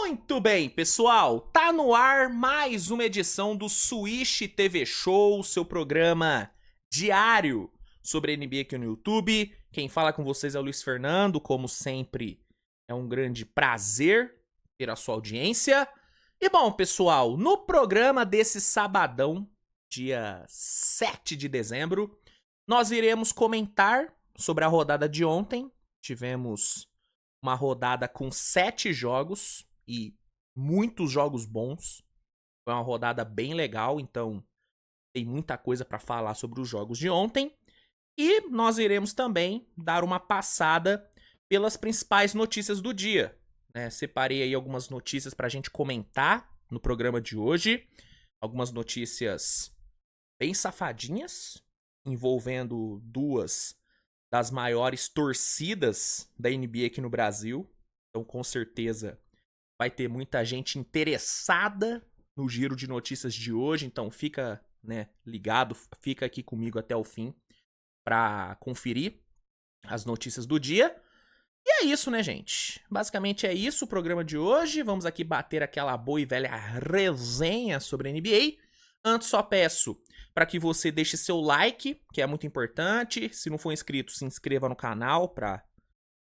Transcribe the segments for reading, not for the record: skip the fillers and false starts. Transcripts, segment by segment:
Muito bem, pessoal, tá no ar mais uma edição do Switch TV Show, seu programa diário sobre NBA aqui no YouTube. Quem fala com vocês é o Luiz Fernando, como sempre é um grande prazer ter a sua audiência. E bom, pessoal, no programa desse sabadão, dia 7 de dezembro, nós iremos comentar sobre a rodada de ontem. Tivemos uma rodada com 7 jogos e muitos jogos bons. Foi uma rodada bem legal, então tem muita coisa para falar sobre os jogos de ontem. E nós iremos também dar uma passada pelas principais notícias do dia. Separei aí algumas notícias para a gente comentar no programa de hoje. Algumas notícias bem safadinhas, envolvendo duas das maiores torcidas da NBA aqui no Brasil. Então, com certeza, vai ter muita gente interessada no giro de notícias de hoje. Então, fica ligado, fica aqui comigo até o fim para conferir as notícias do dia. E é isso, né, gente? Basicamente é isso o programa de hoje. Vamos aqui bater aquela boa e velha resenha sobre a NBA. Antes, só peço para que você deixe seu like, que é muito importante. Se não for inscrito, se inscreva no canal para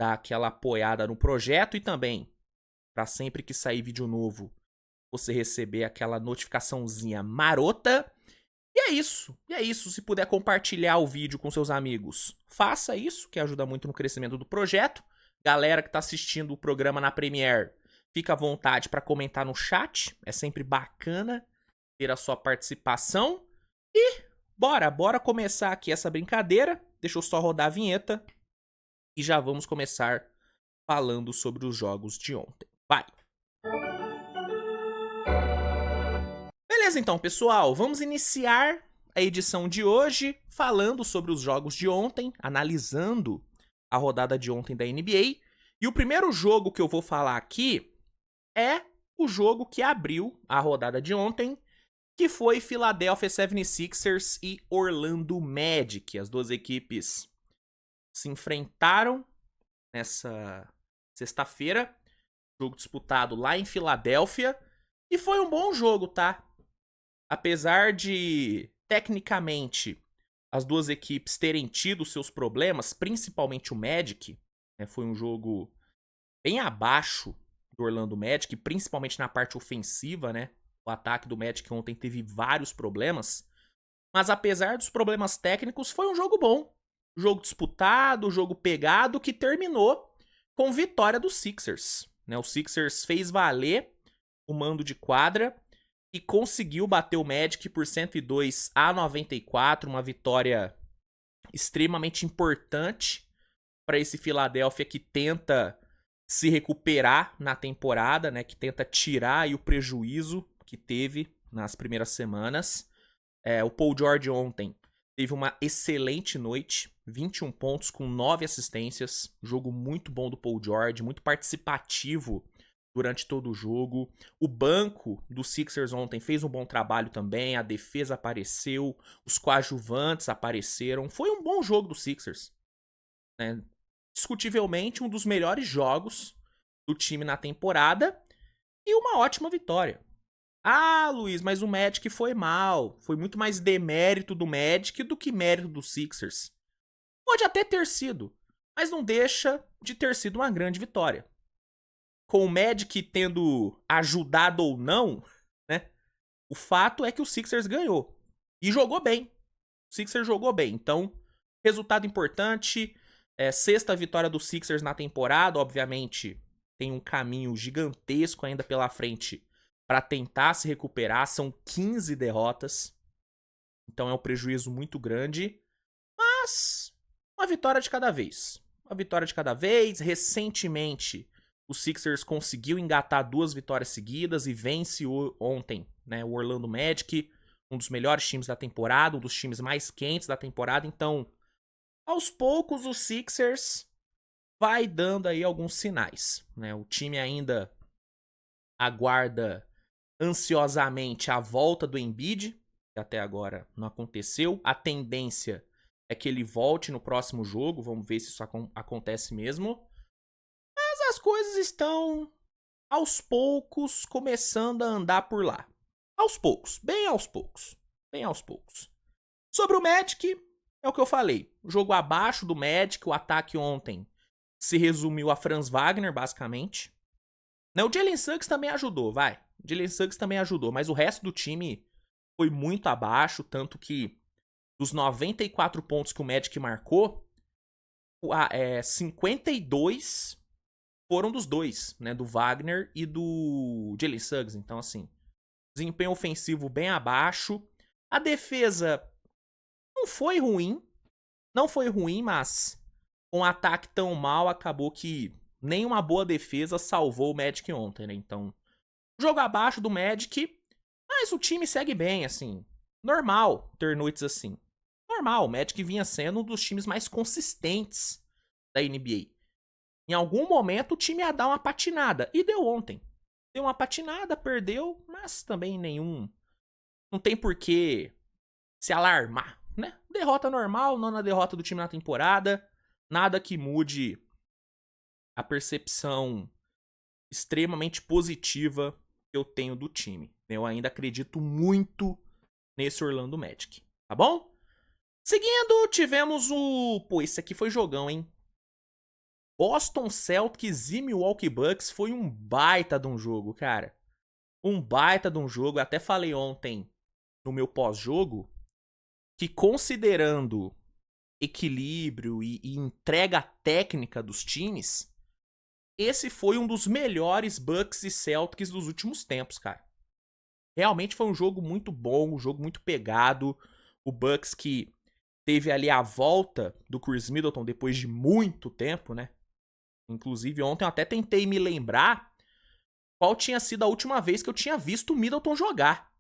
dar aquela apoiada no projeto. E também, para sempre que sair vídeo novo, você receber aquela notificaçãozinha marota. E é isso. Se puder compartilhar o vídeo com seus amigos, faça isso, que ajuda muito no crescimento do projeto. Galera que está assistindo o programa na Premiere, fica à vontade para comentar no chat. É sempre bacana ter a sua participação. E bora começar aqui essa brincadeira. Deixa eu só rodar a vinheta e já vamos começar falando sobre os jogos de ontem. Vai! Beleza então, pessoal, vamos iniciar a edição de hoje falando sobre os jogos de ontem, analisando a rodada de ontem da NBA. E o primeiro jogo que eu vou falar aqui é o jogo que abriu a rodada de ontem, que foi Philadelphia 76ers e Orlando Magic. As duas equipes se enfrentaram nessa sexta-feira, jogo disputado lá em Filadélfia, e foi um bom jogo, tá? Apesar de, tecnicamente, as duas equipes terem tido seus problemas, principalmente o Magic, foi um jogo bem abaixo do Orlando Magic, principalmente na parte ofensiva, né? O ataque do Magic ontem teve vários problemas, mas apesar dos problemas técnicos, foi um jogo bom. Jogo disputado, jogo pegado, que terminou com vitória dos Sixers. O Sixers fez valer o mando de quadra e conseguiu bater o Magic por 102-94, uma vitória extremamente importante para esse Philadelphia que tenta se recuperar na temporada, que tenta tirar aí o prejuízo que teve nas primeiras semanas. O Paul George ontem teve uma excelente noite, 21 pontos com 9 assistências, jogo muito bom do Paul George, muito participativo durante todo o jogo. O banco do Sixers ontem fez um bom trabalho também, a defesa apareceu, os coadjuvantes apareceram. Foi um bom jogo do Sixers. Discutivelmente um dos melhores jogos do time na temporada e uma ótima vitória. Ah, Luiz, mas o Magic foi mal. Foi muito mais demérito do Magic do que mérito do Sixers. Pode até ter sido, mas não deixa de ter sido uma grande vitória. Com o Magic tendo ajudado ou não, o fato é que o Sixers ganhou. E jogou bem. O Sixers jogou bem. Então, resultado importante. Sexta vitória do Sixers na temporada. Obviamente, tem um caminho gigantesco ainda pela frente para tentar se recuperar. São 15 derrotas. Então é um prejuízo muito grande. Mas, uma vitória de cada vez. Uma vitória de cada vez. Recentemente, o Sixers conseguiu engatar 2 vitórias seguidas e vence ontem, o Orlando Magic, um dos melhores times da temporada, um dos times mais quentes da temporada. Então, aos poucos, o Sixers vai dando aí alguns sinais. O time ainda aguarda ansiosamente a volta do Embiid, que até agora não aconteceu. A tendência é que ele volte no próximo jogo, vamos ver se isso acontece mesmo. Mas as coisas estão aos poucos começando a andar por lá. Aos poucos, bem aos poucos, bem aos poucos. Sobre o Magic, é o que eu falei. O jogo abaixo do Magic, o ataque ontem se resumiu a Franz Wagner, basicamente. Né, o Jalen Suggs também ajudou, vai. O Jalen Suggs também ajudou, mas o resto do time foi muito abaixo, tanto que dos 94 pontos que o Magic marcou, 52 foram dos dois, né? Do Wagner e do Jalen Suggs. Então, assim, desempenho ofensivo bem abaixo. A defesa não foi ruim. Não foi ruim, mas com um ataque tão mal, acabou que nenhuma boa defesa salvou o Magic ontem, né? Então, jogo abaixo do Magic, mas o time segue bem, assim. Normal ter noites assim. Normal, o Magic vinha sendo um dos times mais consistentes da NBA. Em algum momento o time ia dar uma patinada. E deu ontem. Deu uma patinada, perdeu, mas também nenhum. Não tem porquê se alarmar, né? Derrota normal, nona derrota do time na temporada. Nada que mude a percepção extremamente positiva que eu tenho do time. Eu ainda acredito muito nesse Orlando Magic, tá bom? Seguindo, tivemos o... Pô, esse aqui foi jogão, hein? Boston Celtics e Milwaukee Bucks foi um baita de um jogo, cara. Um baita de um jogo. Eu até falei ontem no meu pós-jogo que, considerando equilíbrio e entrega técnica dos times, esse foi um dos melhores Bucks e Celtics dos últimos tempos, cara. Realmente foi um jogo muito bom, um jogo muito pegado. O Bucks que teve ali a volta do Chris Middleton depois de muito tempo, né? Inclusive, ontem eu até tentei me lembrar qual tinha sido a última vez que eu tinha visto o Middleton jogar.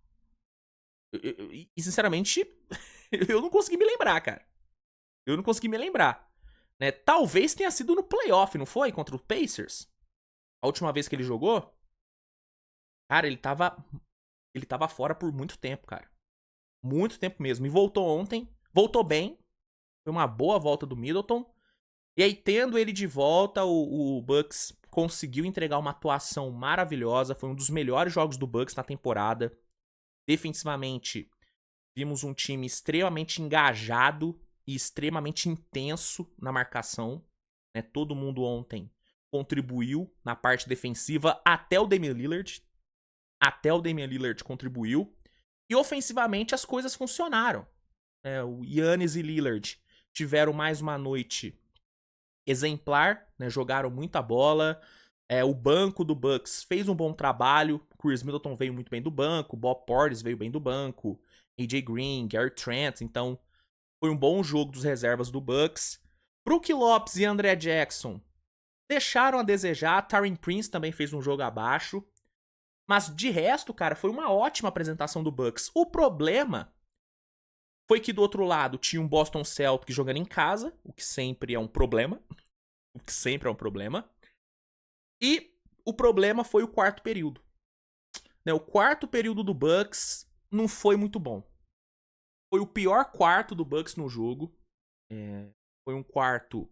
E sinceramente, eu não consegui me lembrar, cara. Eu não consegui me lembrar. Né? Talvez tenha sido no playoff, não foi? Contra o Pacers? A última vez que ele jogou? Cara, ele tava fora por muito tempo, cara. Muito tempo mesmo. E voltou ontem. Voltou bem. Foi uma boa volta do Middleton. E aí, tendo ele de volta, o Bucks conseguiu entregar uma atuação maravilhosa. Foi um dos melhores jogos do Bucks na temporada. Defensivamente, vimos um time extremamente engajado e extremamente intenso na marcação. Né? Todo mundo ontem contribuiu na parte defensiva, até o Damian Lillard. Até o Damian Lillard contribuiu. E ofensivamente as coisas funcionaram. O Giannis e Lillard tiveram mais uma noite exemplar, né? Jogaram muita bola. O banco do Bucks fez um bom trabalho. Chris Middleton veio muito bem do banco. Bob Portis veio bem do banco. AJ Green, Gary Trent. Então, foi um bom jogo dos reservas do Bucks. Brook Lopes e André Jackson deixaram a desejar. Taurean Prince também fez um jogo abaixo. Mas, de resto, cara, foi uma ótima apresentação do Bucks. O problema foi que, do outro lado, tinha um Boston Celtics jogando em casa, o que sempre é um problema. O que sempre é um problema. E o problema foi o quarto período. O quarto período do Bucks não foi muito bom. Foi o pior quarto do Bucks no jogo. Foi um quarto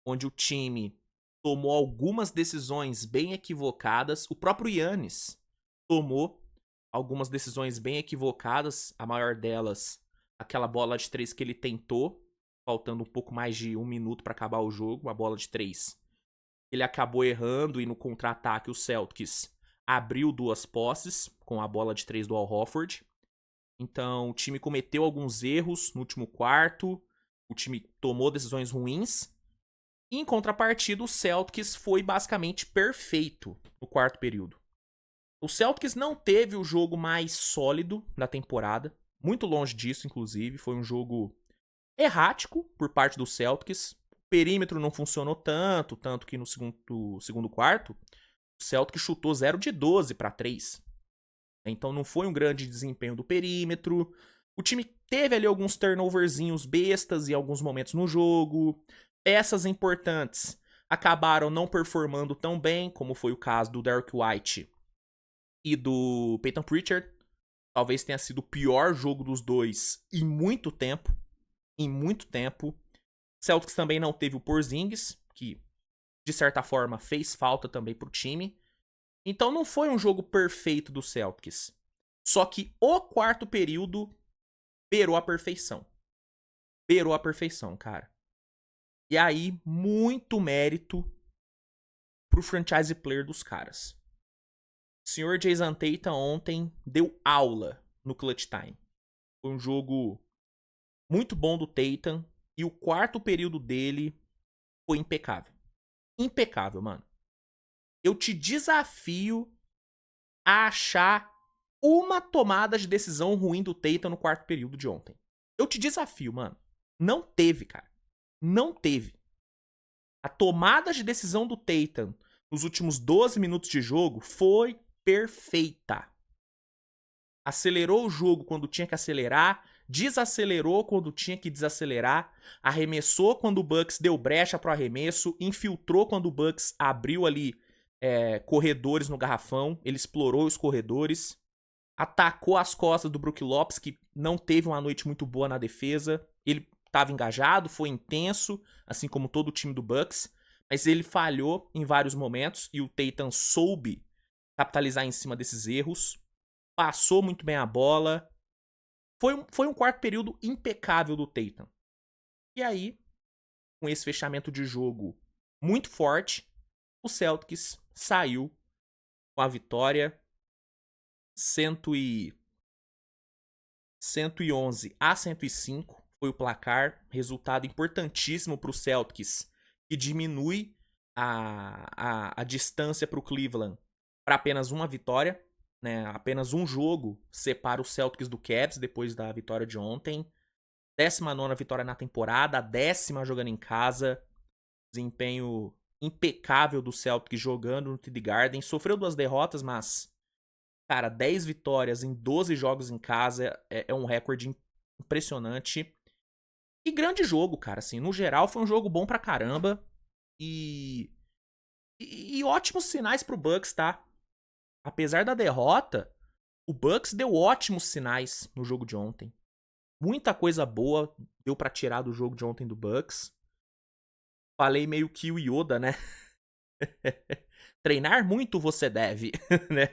onde o time tomou algumas decisões bem equivocadas. O próprio Giannis tomou algumas decisões bem equivocadas. A maior delas, aquela bola de 3 que ele tentou, faltando um pouco mais de 1 minuto para acabar o jogo. Uma bola de 3. Ele acabou errando e no contra-ataque o Celtics abriu 2 posses com a bola de 3 do Al Horford. Então o time cometeu alguns erros no último quarto. O time tomou decisões ruins. E, em contrapartida, o Celtics foi basicamente perfeito no quarto período. O Celtics não teve o jogo mais sólido da temporada. Muito longe disso, inclusive. Foi um jogo errático por parte do Celtics. O perímetro não funcionou tanto que no segundo quarto, o Celtics chutou 0 de 12 para 3. Então não foi um grande desempenho do perímetro. O time teve ali alguns turnoverzinhos bestas em alguns momentos no jogo. Peças importantes acabaram não performando tão bem, como foi o caso do Derrick White e do Peyton Pritchard. Talvez tenha sido o pior jogo dos dois em muito tempo. Em muito tempo. Celtics também não teve o Porzingis, que de certa forma fez falta também pro time. Então não foi um jogo perfeito do Celtics. Só que o quarto período beirou a perfeição. Beirou a perfeição, cara. E aí, muito mérito pro franchise player dos caras. O senhor Jason Tatum ontem deu aula no Clutch Time. Foi um jogo muito bom do Tatum. E o quarto período dele foi impecável. Impecável, mano. Eu te desafio a achar uma tomada de decisão ruim do Tatum no quarto período de ontem. Eu te desafio, mano. Não teve, cara. Não teve. A tomada de decisão do Tatum nos últimos 12 minutos de jogo foi perfeita. Acelerou o jogo quando tinha que acelerar, desacelerou quando tinha que desacelerar, arremessou quando o Bucks deu brecha pro arremesso, infiltrou quando o Bucks abriu ali corredores no garrafão, ele explorou os corredores, atacou as costas do Brook Lopes, que não teve uma noite muito boa na defesa, ele estava engajado, foi intenso, assim como todo o time do Bucks, mas ele falhou em vários momentos e o Tatum soube capitalizar em cima desses erros, passou muito bem a bola, foi um quarto período impecável do Tatum. E aí, com esse fechamento de jogo muito forte, o Celtics saiu com a vitória 111 a 105 foi o placar, resultado importantíssimo para o Celtics, que diminui a distância para o Cleveland para apenas uma vitória, né? Apenas um jogo separa o Celtics do Cavs depois da vitória de ontem. 19ª vitória na temporada, a 10ª jogando em casa, desempenho impecável do Celtics jogando no TD Garden, sofreu 2 derrotas, mas cara, 10 vitórias em 12 jogos em casa é um recorde impressionante. E grande jogo, cara, assim, no geral foi um jogo bom pra caramba. E ótimos sinais pro Bucks, tá? Apesar da derrota, o Bucks deu ótimos sinais no jogo de ontem. Muita coisa boa deu pra tirar do jogo de ontem do Bucks. Falei meio que o Yoda, né? Treinar muito você deve, né?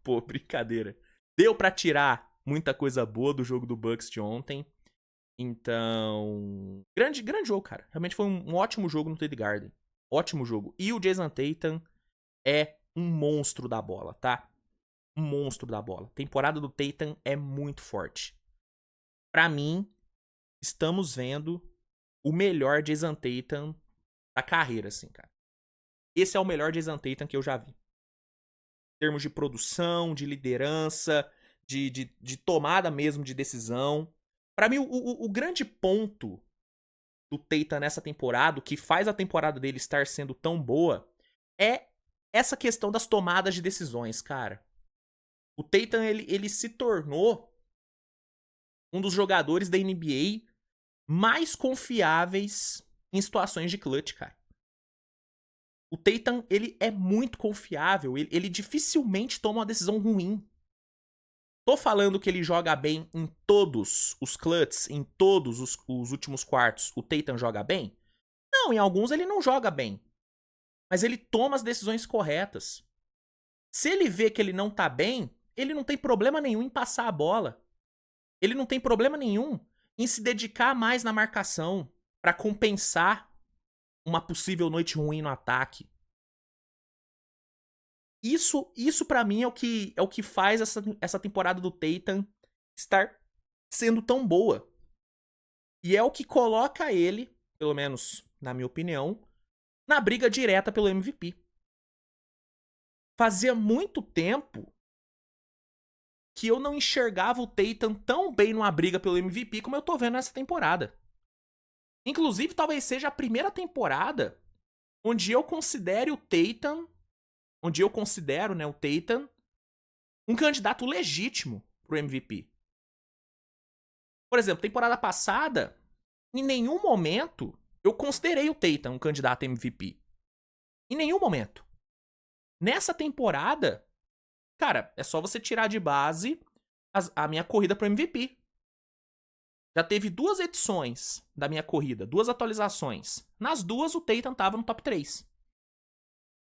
Pô, brincadeira. Deu pra tirar muita coisa boa do jogo do Bucks de ontem. Então, grande jogo, cara. Realmente foi um ótimo jogo no TD Garden. Ótimo jogo. E o Jason Tatum é um monstro da bola, tá? Um monstro da bola. A temporada do Tatum é muito forte. Pra mim, estamos vendo o melhor Jason Tatum da carreira, assim, cara. Esse é o melhor Jason Tatum que eu já vi. Em termos de produção, de liderança, de tomada mesmo de decisão. Pra mim, o grande ponto do Tatum nessa temporada, o que faz a temporada dele estar sendo tão boa, é essa questão das tomadas de decisões, cara. O Tatum, ele se tornou um dos jogadores da NBA mais confiáveis em situações de clutch, cara. O Tatum, ele é muito confiável, ele dificilmente toma uma decisão ruim. Tô falando que ele joga bem em todos os clutches, em todos os últimos quartos, o Tatum joga bem? Não, em alguns ele não joga bem. Mas ele toma as decisões corretas. Se ele vê que ele não tá bem, ele não tem problema nenhum em passar a bola. Ele não tem problema nenhum em se dedicar mais na marcação para compensar uma possível noite ruim no ataque. Isso para mim é o que faz essa temporada do Tatum estar sendo tão boa. E é o que coloca ele, pelo menos na minha opinião, na briga direta pelo MVP. Fazia muito tempo que eu não enxergava o Tatum tão bem numa briga pelo MVP como eu tô vendo nessa temporada. Inclusive, talvez seja a primeira temporada onde eu considere o Tatum, né, o Tatum um candidato legítimo pro MVP. Por exemplo, temporada passada, em nenhum momento eu considerei o Tatum um candidato a MVP. Em nenhum momento. Nessa temporada, cara, é só você tirar de base a minha corrida pro MVP. Já teve 2 edições da minha corrida, 2 atualizações. Nas 2, o Tatum tava no top 3.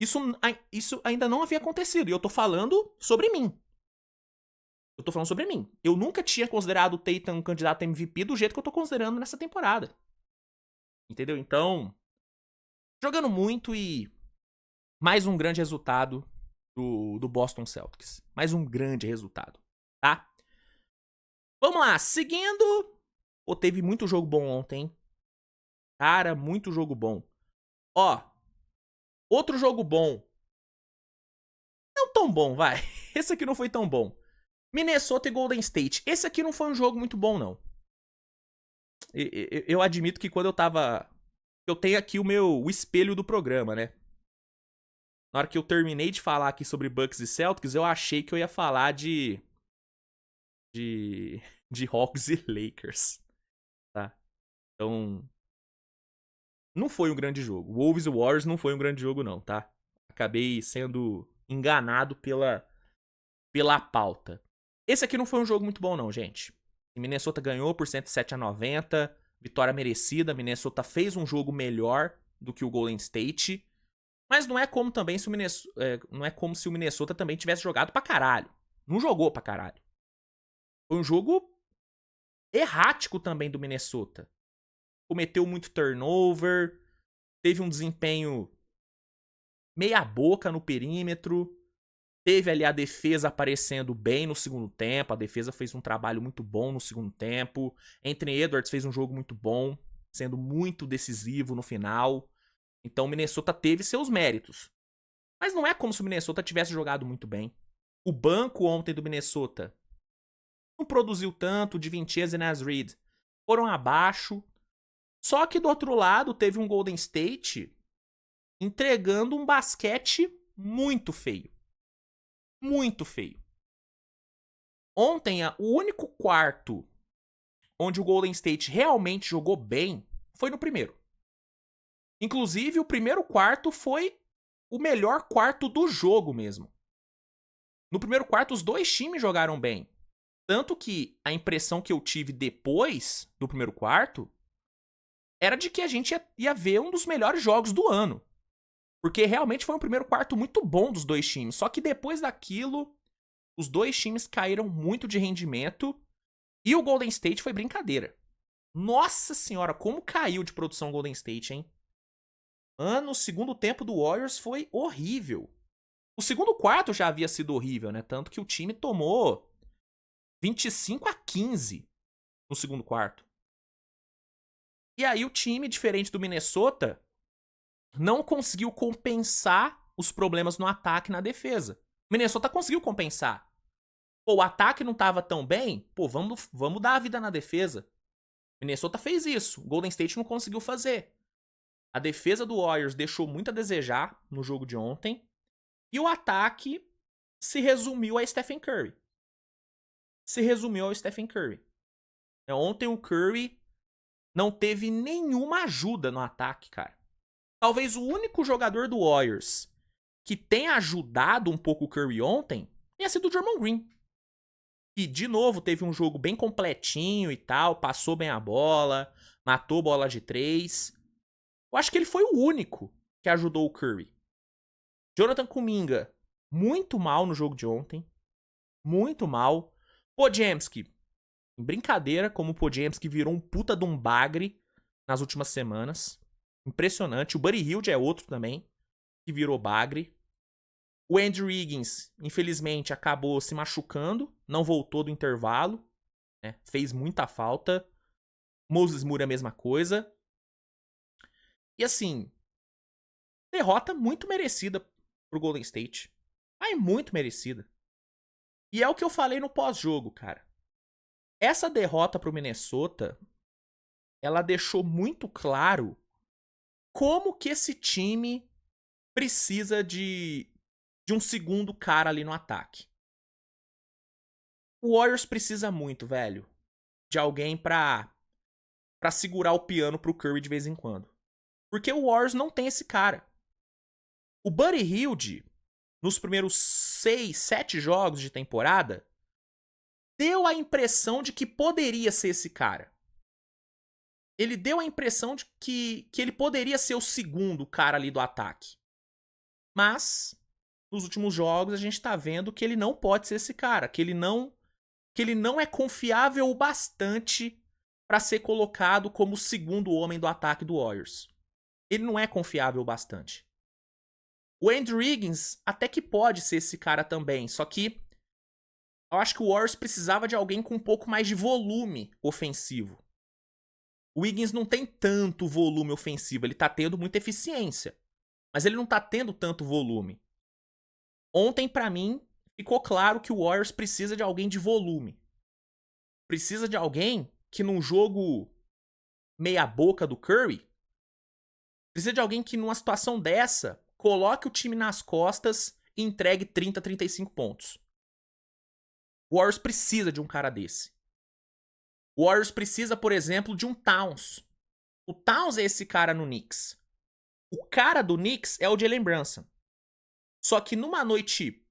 Isso ainda não havia acontecido. E eu tô falando sobre mim. Eu tô falando sobre mim. Eu nunca tinha considerado o Tatum um candidato a MVP do jeito que eu tô considerando nessa temporada. Entendeu? Então, jogando muito e mais um grande resultado do Boston Celtics. Mais um grande resultado, tá? Vamos lá, seguindo. Pô, teve muito jogo bom ontem. Cara, muito jogo bom. Ó, outro jogo bom. Não tão bom, vai. Esse aqui não foi tão bom. Minnesota e Golden State. Esse aqui não foi um jogo muito bom, não. Eu admito que quando eu tava... Eu tenho aqui o espelho do programa, né? Na hora que eu terminei de falar aqui sobre Bucks e Celtics, eu achei que eu ia falar de Hawks e Lakers, tá? Então, não foi um grande jogo. Wolves e Warriors não foi um grande jogo, não, tá? Acabei sendo enganado pela pauta. Esse aqui não foi um jogo muito bom, não, gente. Minnesota ganhou por 107-90. Vitória merecida. Minnesota fez um jogo melhor do que o Golden State. Mas não é como também se o Minnesota, não é como se o Minnesota também tivesse jogado pra caralho. Não jogou pra caralho. Foi um jogo errático também do Minnesota. Cometeu muito turnover. Teve um desempenho meia boca no perímetro. Teve ali a defesa aparecendo bem no segundo tempo. A defesa fez um trabalho muito bom no segundo tempo. Anthony Edwards fez um jogo muito bom, sendo muito decisivo no final. Então o Minnesota teve seus méritos. Mas não é como se o Minnesota tivesse jogado muito bem. O banco ontem do Minnesota não produziu tanto. De Vincenzo e Naz Reid foram abaixo. Só que do outro lado teve um Golden State entregando um basquete muito feio. Muito feio. Ontem, o único quarto onde o Golden State realmente jogou bem foi no primeiro. Inclusive, o primeiro quarto foi o melhor quarto do jogo mesmo. No primeiro quarto, os dois times jogaram bem. Tanto que a impressão que eu tive depois do primeiro quarto era de que a gente ia ver um dos melhores jogos do ano. Porque realmente foi um primeiro quarto muito bom dos dois times. Só que depois daquilo, os dois times caíram muito de rendimento. E o Golden State foi brincadeira. Nossa senhora, como caiu de produção o Golden State, hein? Mano, o segundo tempo do Warriors foi horrível. O segundo quarto já havia sido horrível, né? Tanto que o time tomou 25-15 no segundo quarto. E aí o time, diferente do Minnesota, não conseguiu compensar os problemas no ataque e na defesa. O Minnesota conseguiu compensar. Pô, o ataque não tava tão bem, pô, vamos dar a vida na defesa. Minnesota fez isso, o Golden State não conseguiu fazer. A defesa do Warriors deixou muito a desejar no jogo de ontem. E o ataque se resumiu a Stephen Curry. Ontem o Curry não teve nenhuma ajuda no ataque, cara. Talvez o único jogador do Warriors que tenha ajudado um pouco o Curry ontem tenha sido o Draymond Green. E, de novo, teve um jogo bem completinho e tal, passou bem a bola, matou bola de 3. Eu acho que ele foi o único que ajudou o Curry. Jonathan Kuminga, muito mal no jogo de ontem. Muito mal. Podziemski, brincadeira como o Podziemski virou um puta de um bagre nas últimas semanas. Impressionante. O Buddy Hield é outro também que virou bagre. O Andrew Wiggins, infelizmente, acabou se machucando. Não voltou do intervalo. Né? Fez muita falta. Moses Moody a mesma coisa. E assim, derrota muito merecida pro Golden State. Muito merecida. E é o que eu falei no pós-jogo, cara. Essa derrota pro Minnesota, ela deixou muito claro como que esse time precisa de um segundo cara ali no ataque. O Warriors precisa muito, velho, de alguém pra segurar o piano pro Curry de vez em quando. Porque o Warriors não tem esse cara. O Buddy Hield, nos primeiros 6, 7 jogos de temporada, deu a impressão de que poderia ser esse cara. Ele deu a impressão de que ele poderia ser o segundo cara ali do ataque. Mas, nos últimos jogos, a gente tá vendo que ele não pode ser esse cara. Que ele não é confiável o bastante pra ser colocado como o segundo homem do ataque do Warriors. Ele não é confiável o bastante. O Andrew Wiggins até que pode ser esse cara também, só que eu acho que o Warriors precisava de alguém com um pouco mais de volume ofensivo. O Wiggins não tem tanto volume ofensivo, ele tá tendo muita eficiência, mas ele não tá tendo tanto volume. Ontem, pra mim, ficou claro que o Warriors precisa de alguém de volume. Precisa de alguém que num jogo meia boca do Curry, precisa de alguém que numa situação dessa coloque o time nas costas e entregue 30, 35 pontos. O Warriors precisa de um cara desse. O Warriors precisa, por exemplo, de um Towns. O Towns é esse cara no Knicks. O cara do Knicks é o Jalen Brunson. Só que numa noite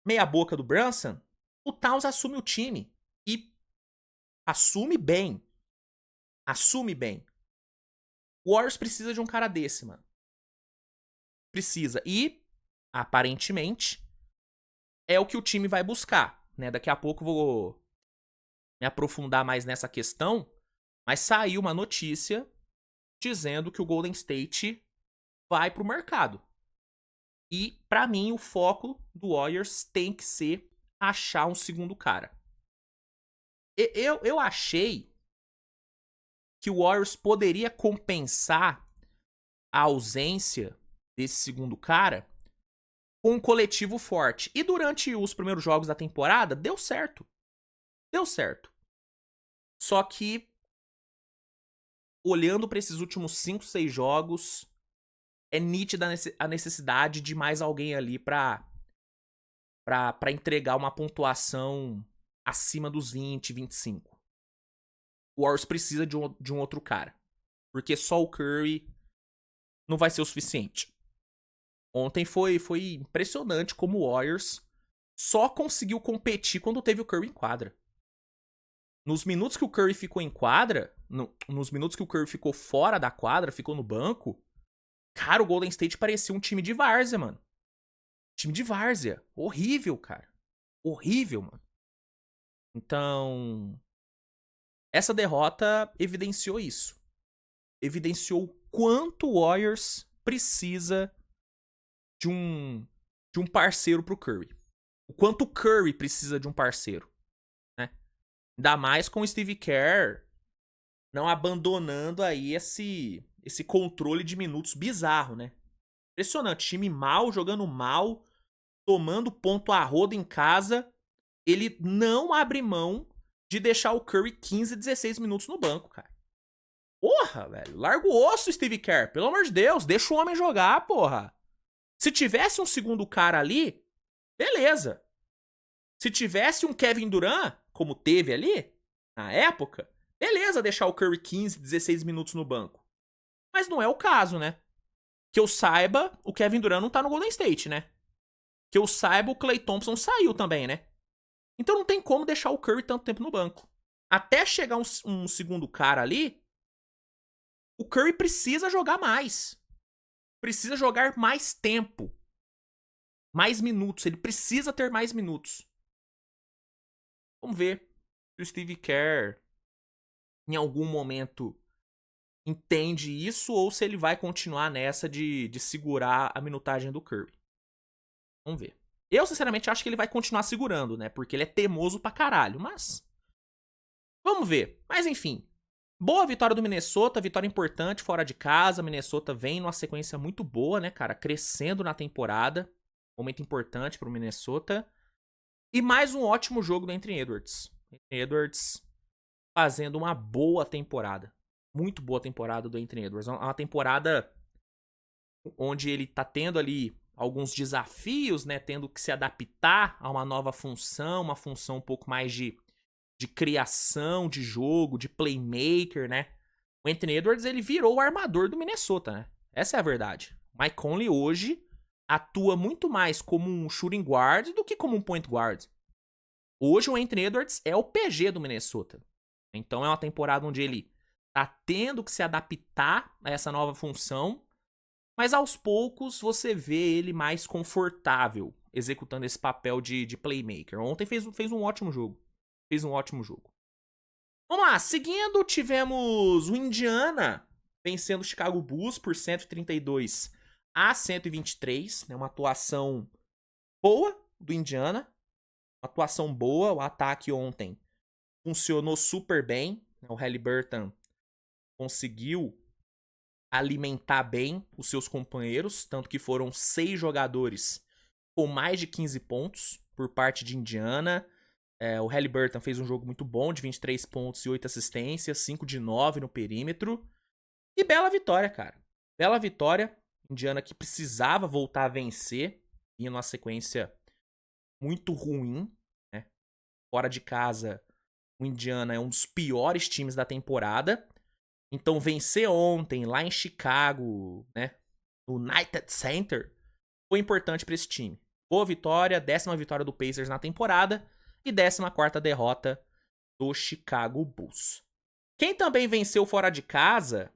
meia boca do Brunson, o Towns assume o time. E assume bem. Assume bem. O Warriors precisa de um cara desse, mano. Precisa. E, aparentemente, é o que o time vai buscar, né? Daqui a pouco eu vou me aprofundar mais nessa questão, mas saiu uma notícia dizendo que o Golden State vai pro mercado. E, pra mim, o foco do Warriors tem que ser achar um segundo cara. Eu achei que o Warriors poderia compensar a ausência desse segundo cara com um coletivo forte. E durante os primeiros jogos da temporada, deu certo. Deu certo. Só que, olhando para esses últimos 5, 6 jogos, é nítida a necessidade de mais alguém ali pra entregar uma pontuação acima dos 20, 25. O Warriors precisa de um outro cara. Porque só o Curry não vai ser o suficiente. Ontem foi impressionante como o Warriors só conseguiu competir quando teve o Curry em quadra. Nos minutos que o Curry ficou em quadra, nos minutos que o Curry ficou fora da quadra, ficou no banco, cara, o Golden State parecia um time de várzea, mano. Time de várzea. Horrível, cara. Horrível, mano. Então, essa derrota evidenciou isso. Evidenciou o quanto o Warriors precisa de um parceiro pro Curry. O quanto o Curry precisa de um parceiro, né? Ainda mais com o Steve Kerr não abandonando aí esse controle de minutos bizarro, né? Impressionante. Time mal, jogando mal, tomando ponto a rodo em casa. Ele não abre mão de deixar o Curry 15, 16 minutos no banco, cara. Porra, velho. Larga o osso, Steve Kerr. Pelo amor de Deus, deixa o homem jogar, porra. Se tivesse um segundo cara ali, beleza. Se tivesse um Kevin Durant, como teve ali, na época, beleza deixar o Curry 15, 16 minutos no banco. Mas não é o caso, né? Que eu saiba, o Kevin Durant não tá no Golden State, né? Que eu saiba, o Klay Thompson saiu também, né? Então não tem como deixar o Curry tanto tempo no banco. Até chegar um segundo cara ali, o Curry precisa jogar mais. Precisa jogar mais tempo. Mais minutos. Ele precisa ter mais minutos. Vamos ver se o Steve Kerr em algum momento entende isso ou se ele vai continuar nessa de segurar a minutagem do Curry. Vamos ver. Eu, sinceramente, acho que ele vai continuar segurando, né? Porque ele é teimoso pra caralho, mas vamos ver. Mas, enfim. Boa vitória do Minnesota, vitória importante fora de casa. Minnesota vem numa sequência muito boa, né, cara? Crescendo na temporada. Momento importante pro Minnesota. E mais um ótimo jogo do Anthony Edwards. Anthony Edwards fazendo uma boa temporada. Muito boa temporada do Anthony Edwards. Uma temporada onde ele tá tendo ali alguns desafios, né? Tendo que se adaptar a uma nova função. Uma função um pouco mais de criação de jogo, de playmaker, né? O Anthony Edwards, ele virou o armador do Minnesota, né? Essa é a verdade. O Mike Conley hoje atua muito mais como um shooting guard do que como um point guard. Hoje o Anthony Edwards é o PG do Minnesota. Então é uma temporada onde ele tá tendo que se adaptar a essa nova função. mas aos poucos você vê ele mais confortável executando esse papel de playmaker. Ontem fez um ótimo jogo. Fez um ótimo jogo. Vamos lá, seguindo, tivemos o Indiana vencendo o Chicago Bulls por 132-123, né? Uma atuação boa do Indiana. Uma atuação boa, o ataque ontem funcionou super bem. O Haliburton conseguiu alimentar bem os seus companheiros, tanto que foram 6 jogadores com mais de 15 pontos por parte de Indiana. O Haliburton fez um jogo muito bom, de 23 pontos e 8 assistências, 5 de 9 no perímetro. E bela vitória, cara. Bela vitória. Indiana que precisava voltar a vencer, vinha numa sequência muito ruim, né? Fora de casa, o Indiana é um dos piores times da temporada. Então vencer ontem lá em Chicago, né, no United Center, foi importante para esse time. Boa vitória, 10ª vitória do Pacers na temporada e 14ª derrota do Chicago Bulls. Quem também venceu fora de casa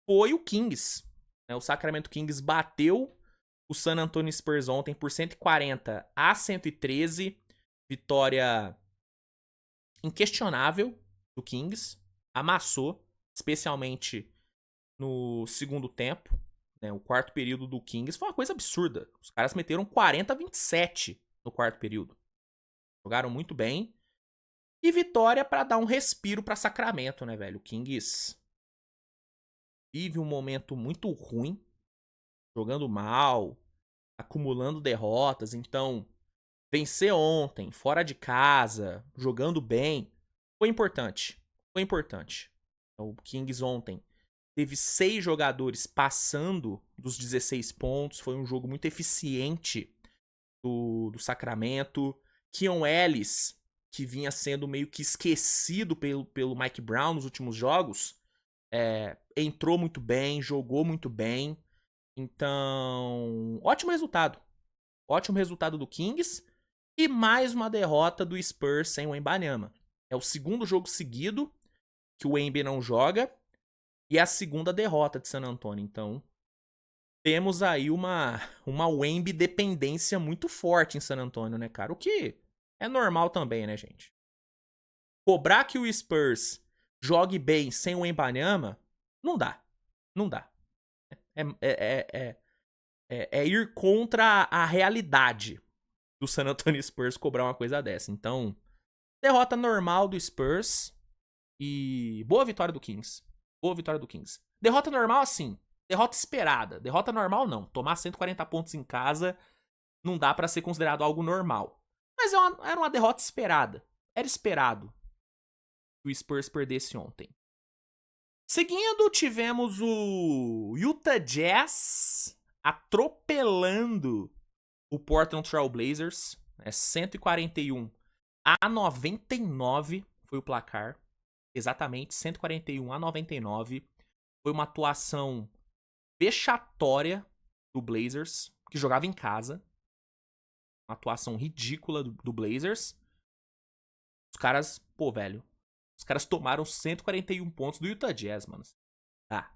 foi o Kings. O Sacramento Kings bateu o San Antonio Spurs ontem por 140-113. Vitória inquestionável do Kings. Amassou, especialmente no segundo tempo. O quarto período do Kings foi uma coisa absurda. Os caras meteram 40-27 no quarto período. Jogaram muito bem. E vitória pra dar um respiro pra Sacramento, né, velho? O Kings vive um momento muito ruim, jogando mal, acumulando derrotas. Então, vencer ontem, fora de casa, jogando bem, foi importante. Foi importante. O Kings ontem teve 6 jogadores passando dos 16 pontos. Foi um jogo muito eficiente do Sacramento. Keon Ellis, que vinha sendo meio que esquecido pelo Mike Brown nos últimos jogos, entrou muito bem, jogou muito bem. Então, ótimo resultado. Ótimo resultado do Kings. E mais uma derrota do Spurs sem o Wembanyama. É o segundo jogo seguido que o Wemby não joga. E a segunda derrota de San Antonio. Então, temos aí uma Wemby dependência muito forte em San Antonio, né, cara? O que é normal também, né, gente? Cobrar que o Spurs jogue bem sem o Wembanyama, não dá. Não dá. É ir contra a realidade do San Antonio Spurs cobrar uma coisa dessa. Então, derrota normal do Spurs e boa vitória do Kings. Boa vitória do Kings. Derrota normal, assim. Derrota esperada. Derrota normal, não. Tomar 140 pontos em casa não dá pra ser considerado algo normal. Mas era uma derrota esperada. Era esperado que o Spurs perdesse ontem. Seguindo, tivemos o Utah Jazz atropelando o Portland Trail Blazers. 141-99 foi o placar. Exatamente, 141-99. Foi uma atuação vexatória do Blazers, que jogava em casa. Uma atuação ridícula do Blazers. Os caras, velho. Os caras tomaram 141 pontos do Utah Jazz, mano.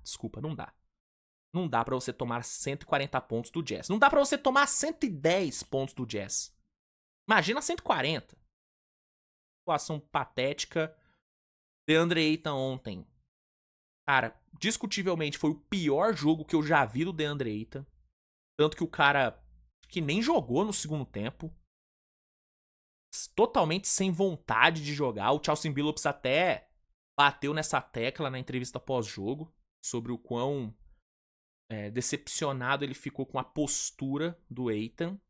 Desculpa, não dá. Não dá pra você tomar 140 pontos do Jazz. Não dá pra você tomar 110 pontos do Jazz. Imagina 140. Atuação patética. DeAndre Ayton ontem. Cara, discutivelmente foi o pior jogo que eu já vi do DeAndre Ayton. Tanto que o cara que nem jogou no segundo tempo. Totalmente sem vontade de jogar. O Chauncey Billups até bateu nessa tecla na entrevista pós-jogo. Sobre o quão decepcionado ele ficou com a postura do Ayton.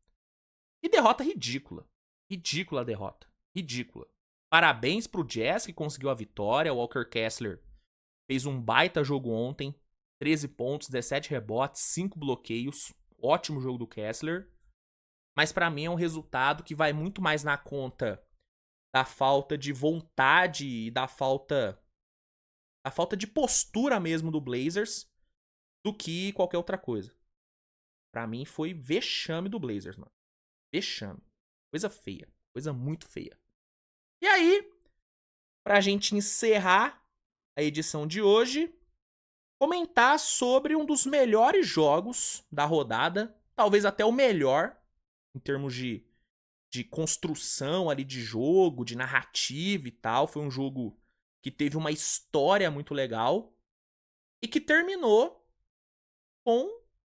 E derrota ridícula. Ridícula a derrota. Ridícula. Parabéns pro Jazz que conseguiu a vitória. O Walker Kessler fez um baita jogo ontem. 13 pontos, 17 rebotes, 5 bloqueios. Ótimo jogo do Kessler. Mas pra mim é um resultado que vai muito mais na conta da falta de vontade e da falta de postura mesmo do Blazers do que qualquer outra coisa. Pra mim foi vexame do Blazers, mano. Vexame. Coisa feia. Coisa muito feia. E aí, pra gente encerrar a edição de hoje, comentar sobre um dos melhores jogos da rodada, talvez até o melhor, em termos de construção ali de jogo, de narrativa e tal. Foi um jogo que teve uma história muito legal e que terminou com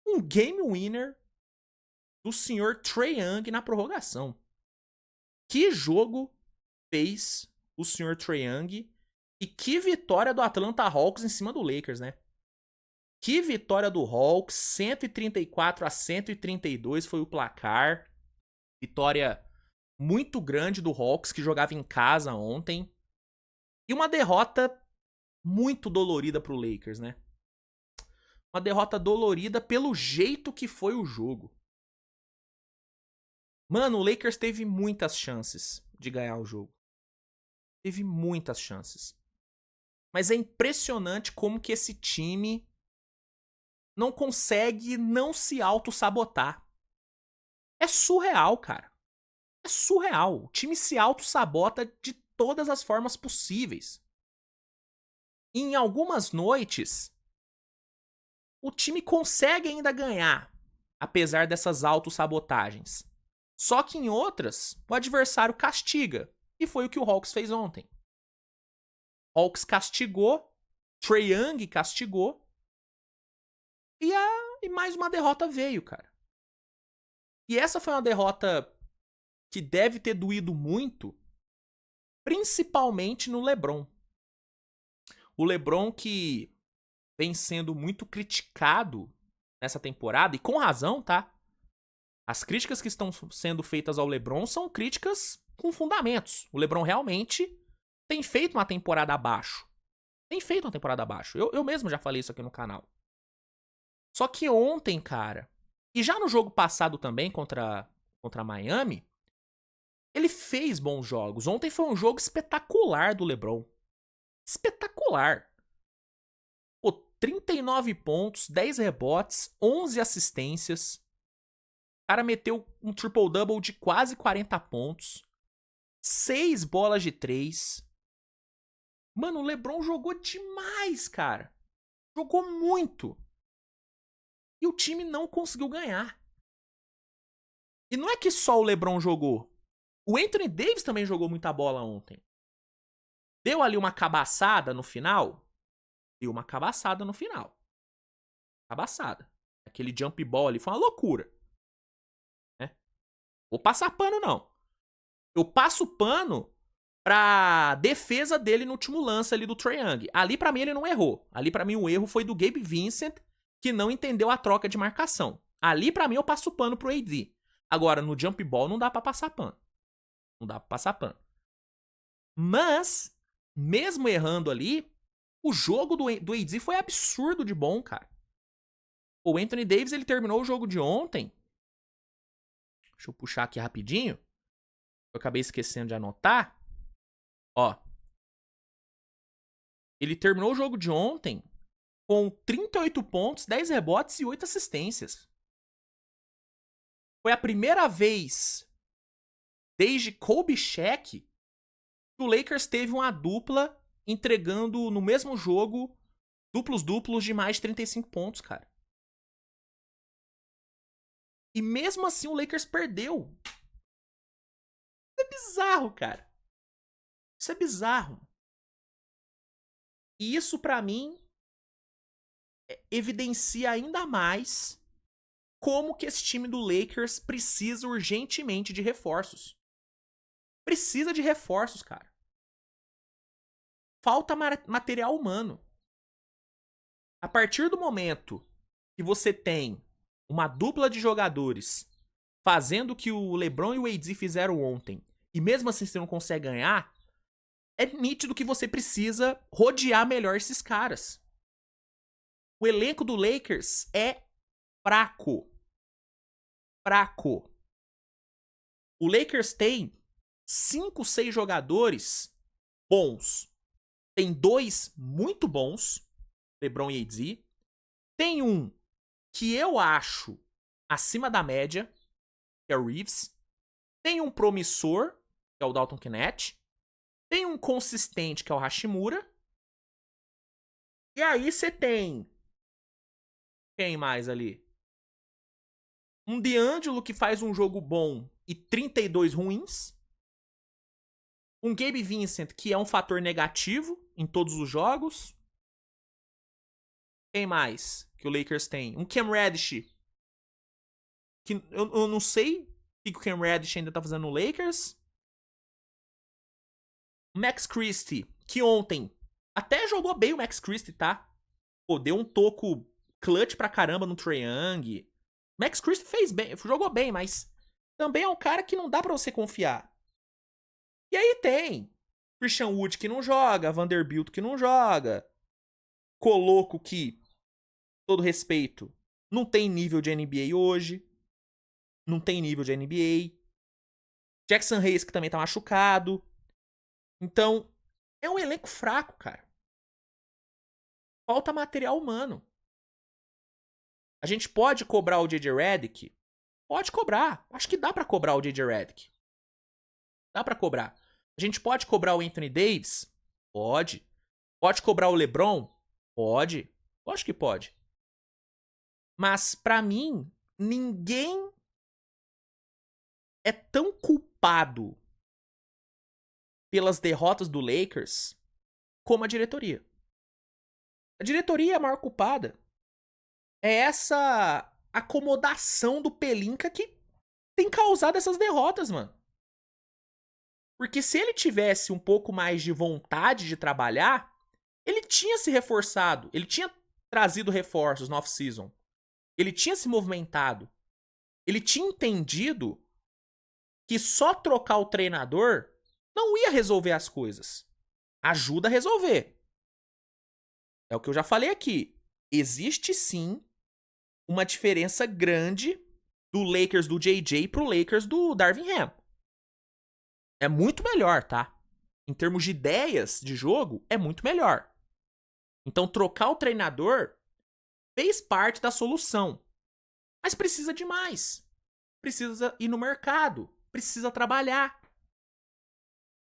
um game winner do senhor Trae Young na prorrogação. Que jogo fez o senhor Trae Young e que vitória do Atlanta Hawks em cima do Lakers, né? Que vitória do Hawks, 134-132 foi o placar. Vitória muito grande do Hawks, que jogava em casa ontem. E uma derrota muito dolorida pro Lakers, né? Uma derrota dolorida pelo jeito que foi o jogo. Mano, o Lakers teve muitas chances de ganhar o jogo. Teve muitas chances. Mas é impressionante como que esse time não consegue não se auto-sabotar. É surreal, cara. É surreal. O time se auto-sabota de todas as formas possíveis. E em algumas noites, o time consegue ainda ganhar, apesar dessas autossabotagens. Só que em outras, o adversário castiga. E foi o que o Hawks fez ontem. Hawks castigou, Trae Young castigou, e mais uma derrota veio, cara. E essa foi uma derrota que deve ter doído muito, principalmente no LeBron. O LeBron que vem sendo muito criticado nessa temporada, e com razão, tá? As críticas que estão sendo feitas ao LeBron são críticas com fundamentos. O LeBron realmente tem feito uma temporada abaixo. Tem feito uma temporada abaixo. Eu mesmo já falei isso aqui no canal. Só que ontem, cara, e já no jogo passado também contra Miami, ele fez bons jogos. Ontem foi um jogo espetacular do LeBron. Espetacular. Pô, 39 pontos, 10 rebotes, 11 assistências. O cara meteu um triple-double de quase 40 pontos. 6 bolas de 3. Mano, o LeBron jogou demais, cara. Jogou muito. E o time não conseguiu ganhar. E não é que só o LeBron jogou. O Anthony Davis também jogou muita bola ontem. Deu ali uma cabaçada no final? Deu uma cabaçada no final. Cabaçada. Aquele jump ball ali foi uma loucura. Né? Vou passar pano, não. Eu passo pano pra defesa dele no último lance ali do Trae Young. Ali pra mim ele não errou. Ali pra mim o erro foi do Gabe Vincent, que não entendeu a troca de marcação. Ali pra mim eu passo pano pro AD. Agora, no jump ball não dá pra passar pano. Não dá pra passar pano. Mas, mesmo errando ali, o jogo do AD foi absurdo de bom, cara. O Anthony Davis, ele terminou o jogo de ontem. Deixa eu puxar aqui rapidinho. Eu acabei esquecendo de anotar. Ó. Ele terminou o jogo de ontem com 38 pontos, 10 rebotes e 8 assistências. Foi a primeira vez desde Kobe Shaq que o Lakers teve uma dupla entregando no mesmo jogo duplos de mais de 35 pontos, cara. E mesmo assim o Lakers perdeu. Isso é bizarro, cara. Isso é bizarro. E isso pra mim evidencia ainda mais como que esse time do Lakers precisa urgentemente de reforços. Precisa de reforços, cara. Falta material humano. A partir do momento que você tem uma dupla de jogadores fazendo o que o LeBron e o AD fizeram ontem, e mesmo assim você não consegue ganhar, é nítido que você precisa rodear melhor esses caras. O elenco do Lakers é fraco. Fraco. O Lakers tem 5, 6 jogadores bons. Tem 2 muito bons, LeBron e AD. Tem um que eu acho acima da média, que é o Reeves. Tem um promissor, que é o Dalton Knecht. Tem um consistente, que é o Hashimura. E aí você tem... Quem mais ali? Um D'Angelo que faz um jogo bom e 32 ruins. Um Gabe Vincent que é um fator negativo em todos os jogos. Quem mais que o Lakers tem? Um Cam Reddish que eu não sei o que o Cam Reddish ainda tá fazendo no Lakers. Max Christie, que ontem até jogou bem o Max Christie, tá? Pô, deu um toco clutch pra caramba no Trae Young. Max Christie fez bem, jogou bem, mas também é um cara que não dá pra você confiar. E aí tem Christian Wood que não joga, Vanderbilt que não joga, Coloco que, todo respeito, não tem nível de NBA hoje. Não tem nível de NBA. Jackson Hayes que também tá machucado. Então, é um elenco fraco, cara. Falta material humano. A gente pode cobrar o J.J. Redick? Pode cobrar. Acho que dá pra cobrar o J.J. Redick. Dá pra cobrar. A gente pode cobrar o Anthony Davis? Pode. Pode cobrar o LeBron? Pode. Acho que pode. Mas, pra mim, ninguém é tão culpado pelas derrotas do Lakers como a diretoria. A diretoria é a maior culpada. É essa acomodação do Pelinka que tem causado essas derrotas, mano. Porque se ele tivesse um pouco mais de vontade de trabalhar, ele tinha se reforçado, ele tinha trazido reforços no off-season. Ele tinha se movimentado. Ele tinha entendido que só trocar o treinador não ia resolver as coisas. Ajuda a resolver. É o que eu já falei aqui. Existe sim uma diferença grande do Lakers do JJ pro Lakers do Darvin Ham. É muito melhor, tá? Em termos de ideias de jogo, é muito melhor. Então trocar o treinador fez parte da solução. Mas precisa de mais. Precisa ir no mercado. Precisa trabalhar.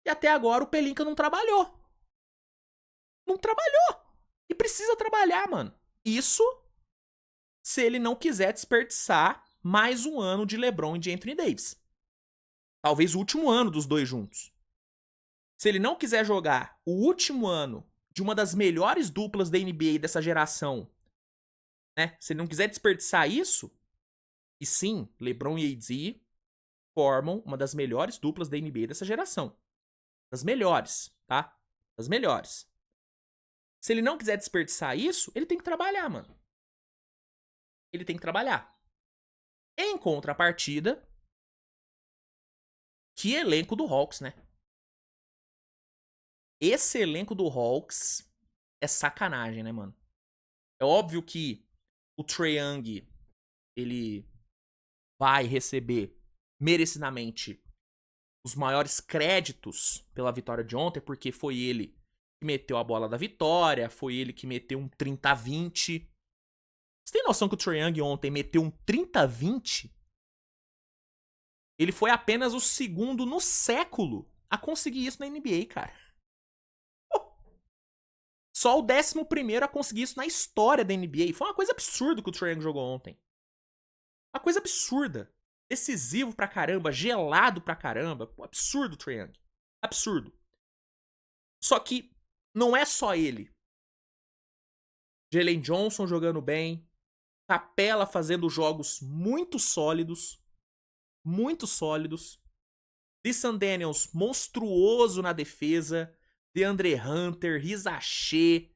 E até agora o Pelinka não trabalhou. Não trabalhou. E precisa trabalhar, mano. Isso se ele não quiser desperdiçar mais um ano de LeBron e de Anthony Davis. Talvez o último ano dos dois juntos. Se ele não quiser jogar o último ano de uma das melhores duplas da NBA dessa geração, né? Se ele não quiser desperdiçar isso, e sim, LeBron e AD formam uma das melhores duplas da NBA dessa geração. Das melhores, tá? Das melhores. Se ele não quiser desperdiçar isso, ele tem que trabalhar, mano. Ele tem que trabalhar. Em contrapartida, que elenco do Hawks, né? Esse elenco do Hawks é sacanagem, né, mano? É óbvio que o Trae Young, ele vai receber merecidamente os maiores créditos pela vitória de ontem, porque foi ele que meteu a bola da vitória, foi ele que meteu um 30-20. Você tem noção que o Trae Young ontem meteu um 30-20? Ele foi apenas o segundo no século a conseguir isso na NBA, cara. Só o 11º a conseguir isso na história da NBA. Foi uma coisa absurda que o Trae Young jogou ontem. Uma coisa absurda. Decisivo pra caramba, gelado pra caramba. Pô, absurdo o Trae Young. Absurdo. Só que não é só ele. Jalen Johnson jogando bem. Capela fazendo jogos muito sólidos. Muito sólidos. Deshaun Daniels monstruoso na defesa. DeAndre Hunter, Rizaché,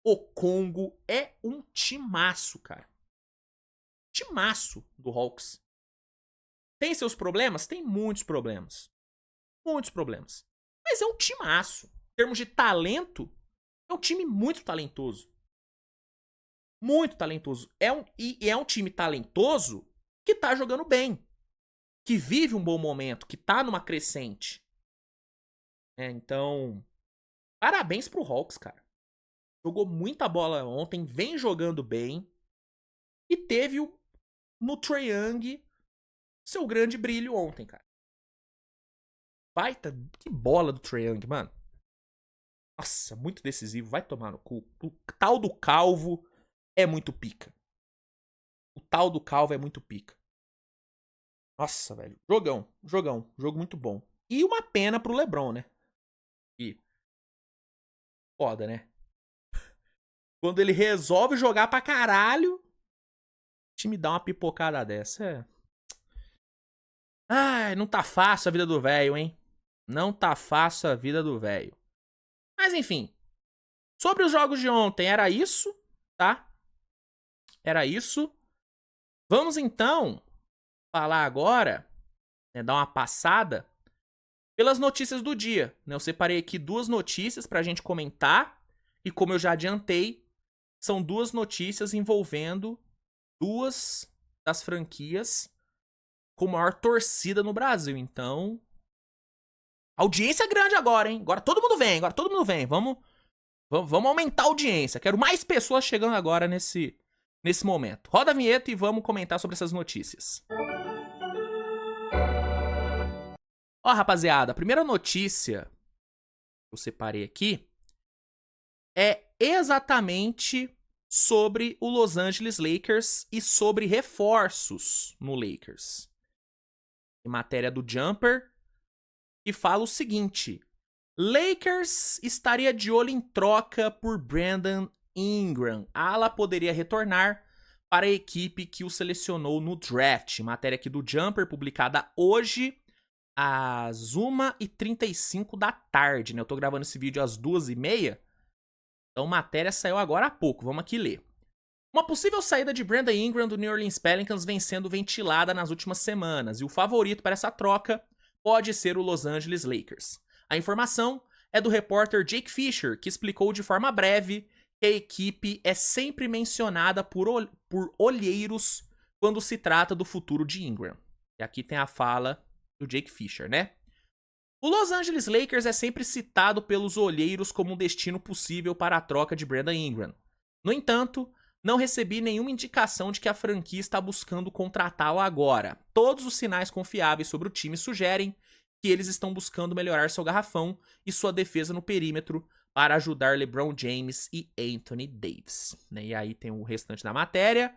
Okongo. É um timaço, cara. Timaço do Hawks. Tem seus problemas? Tem muitos problemas. Muitos problemas. Mas é um timaço. Em termos de talento, é um time muito talentoso. Muito talentoso. E é um time talentoso que tá jogando bem. Que vive um bom momento, que tá numa crescente. Então, parabéns pro Hawks, cara. Jogou muita bola ontem, vem jogando bem. E teve no Trae Young seu grande brilho ontem, cara. Baita, que bola do Trae Young, mano. Nossa, muito decisivo. Vai tomar no cu. O tal do Calvo é muito pica. O tal do Calvo é muito pica. Nossa, velho. Jogão. Jogão. Jogo muito bom. E uma pena pro LeBron, né? E foda, né? Quando ele resolve jogar pra caralho, o time dá uma pipocada dessa. É. Ai, não tá fácil a vida do velho, hein? Não tá fácil a vida do velho. Mas enfim. Sobre os jogos de ontem, era isso, tá? Era isso. Vamos então falar agora, né, dar uma passada pelas notícias do dia. Né? Eu separei aqui 2 notícias pra gente comentar. E como eu já adiantei, são 2 notícias envolvendo 2 das franquias com maior torcida no Brasil. Então, audiência grande agora, hein? Agora todo mundo vem, agora todo mundo vem. Vamos aumentar a audiência. Quero mais pessoas chegando agora nesse momento. Roda a vinheta e vamos comentar sobre essas notícias. Ó, rapaziada, a primeira notícia que eu separei aqui é exatamente sobre o Los Angeles Lakers e sobre reforços no Lakers. Em matéria do Jumper, que fala o seguinte: Lakers estaria de olho em troca por Brandon Ingram. Ala poderia retornar para a equipe que o selecionou no draft. Matéria aqui do Jumper, publicada hoje às 1h35 da tarde, né? Eu tô gravando esse vídeo às 2h30. Então, matéria saiu agora há pouco. Vamos aqui ler. Uma possível saída de Brandon Ingram do New Orleans Pelicans vem sendo ventilada nas últimas semanas, e o favorito para essa troca pode ser o Los Angeles Lakers. A informação é do repórter Jake Fisher, que explicou de forma breve que a equipe é sempre mencionada por olheiros quando se trata do futuro de Ingram. E aqui tem a fala do Jake Fisher, né? O Los Angeles Lakers é sempre citado pelos olheiros como um destino possível para a troca de Brandon Ingram. No entanto, não recebi nenhuma indicação de que a franquia está buscando contratá-lo agora. Todos os sinais confiáveis sobre o time sugerem que eles estão buscando melhorar seu garrafão e sua defesa no perímetro para ajudar LeBron James e Anthony Davis. E aí tem o restante da matéria.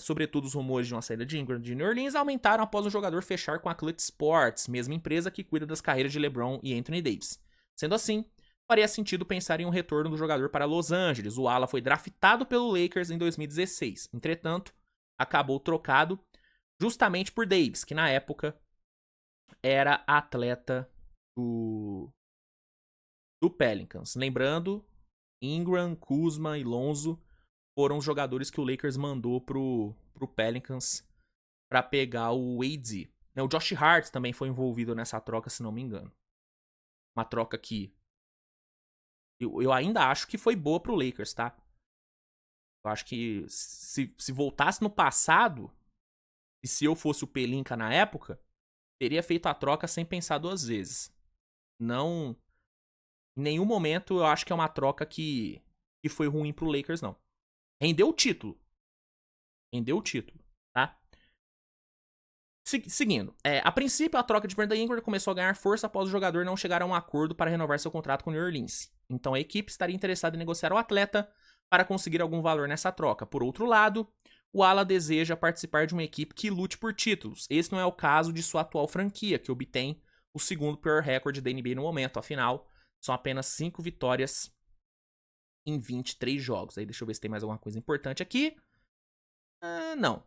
Sobretudo os rumores de uma saída de Ingram de New Orleans aumentaram após o jogador fechar com a Clutch Sports, mesma empresa que cuida das carreiras de LeBron e Anthony Davis. Sendo assim, faria sentido pensar em um retorno do jogador para Los Angeles. O ala foi draftado pelo Lakers em 2016. Entretanto, acabou trocado justamente por Davis, que na época era atleta do Pelicans. Lembrando, Ingram, Kuzma e Lonzo foram os jogadores que o Lakers mandou pro Pelicans para pegar o AD. O Josh Hart também foi envolvido nessa troca, se não me engano. Uma troca que eu ainda acho que foi boa pro Lakers, tá? Eu acho que se voltasse no passado, e se eu fosse o Pelinka na época, teria feito a troca sem pensar 2 vezes. Não, em nenhum momento eu acho que é uma troca que foi ruim pro Lakers, não. Rendeu o título. Rendeu o título, tá? Seguindo. A princípio, a troca de Brandon Ingram começou a ganhar força após o jogador não chegar a um acordo para renovar seu contrato com o New Orleans. Então a equipe estaria interessada em negociar o atleta para conseguir algum valor nessa troca. Por outro lado, o ala deseja participar de uma equipe que lute por títulos. Esse não é o caso de sua atual franquia, que obtém o segundo pior recorde da NBA no momento. Afinal, são apenas 5 vitórias em 23 jogos. Aí deixa eu ver se tem mais alguma coisa importante aqui. Não.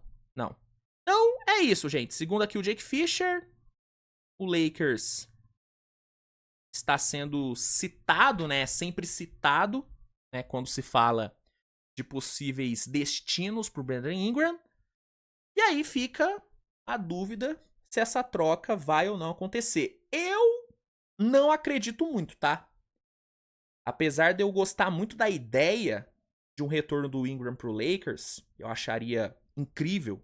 Então, é isso, gente. Segundo aqui o Jake Fisher, o Lakers está sendo citado, né? Sempre citado, né? Quando se fala de possíveis destinos pro Brandon Ingram. E aí fica a dúvida se essa troca vai ou não acontecer. Eu não acredito muito, tá? Apesar de eu gostar muito da ideia de um retorno do Ingram pro Lakers, eu acharia incrível.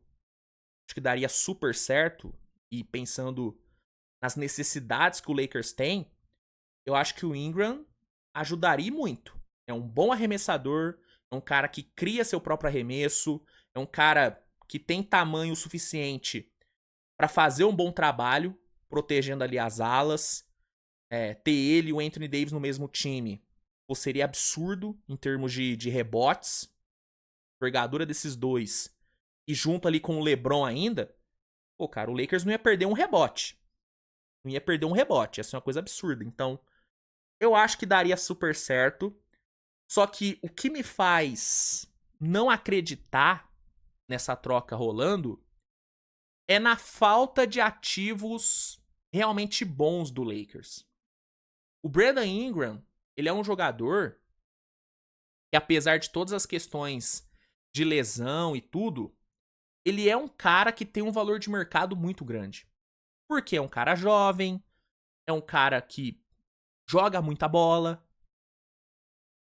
Acho que daria super certo. E pensando nas necessidades que o Lakers tem, eu acho que o Ingram ajudaria muito. É um bom arremessador, é um cara que cria seu próprio arremesso, é um cara que tem tamanho suficiente para fazer um bom trabalho, protegendo ali as alas. ter ele e o Anthony Davis no mesmo time, pô, seria absurdo em termos de rebotes. Envergadura desses dois. E junto ali com o LeBron ainda, pô, cara, o Lakers não ia perder um rebote. Não ia perder um rebote. Essa é uma coisa absurda. Então, eu acho que daria super certo. Só que o que me faz não acreditar nessa troca rolando é na falta de ativos realmente bons do Lakers. O Brandon Ingram, ele é um jogador que, apesar de todas as questões de lesão e tudo, ele é um cara que tem um valor de mercado muito grande. Porque é um cara jovem, é um cara que joga muita bola,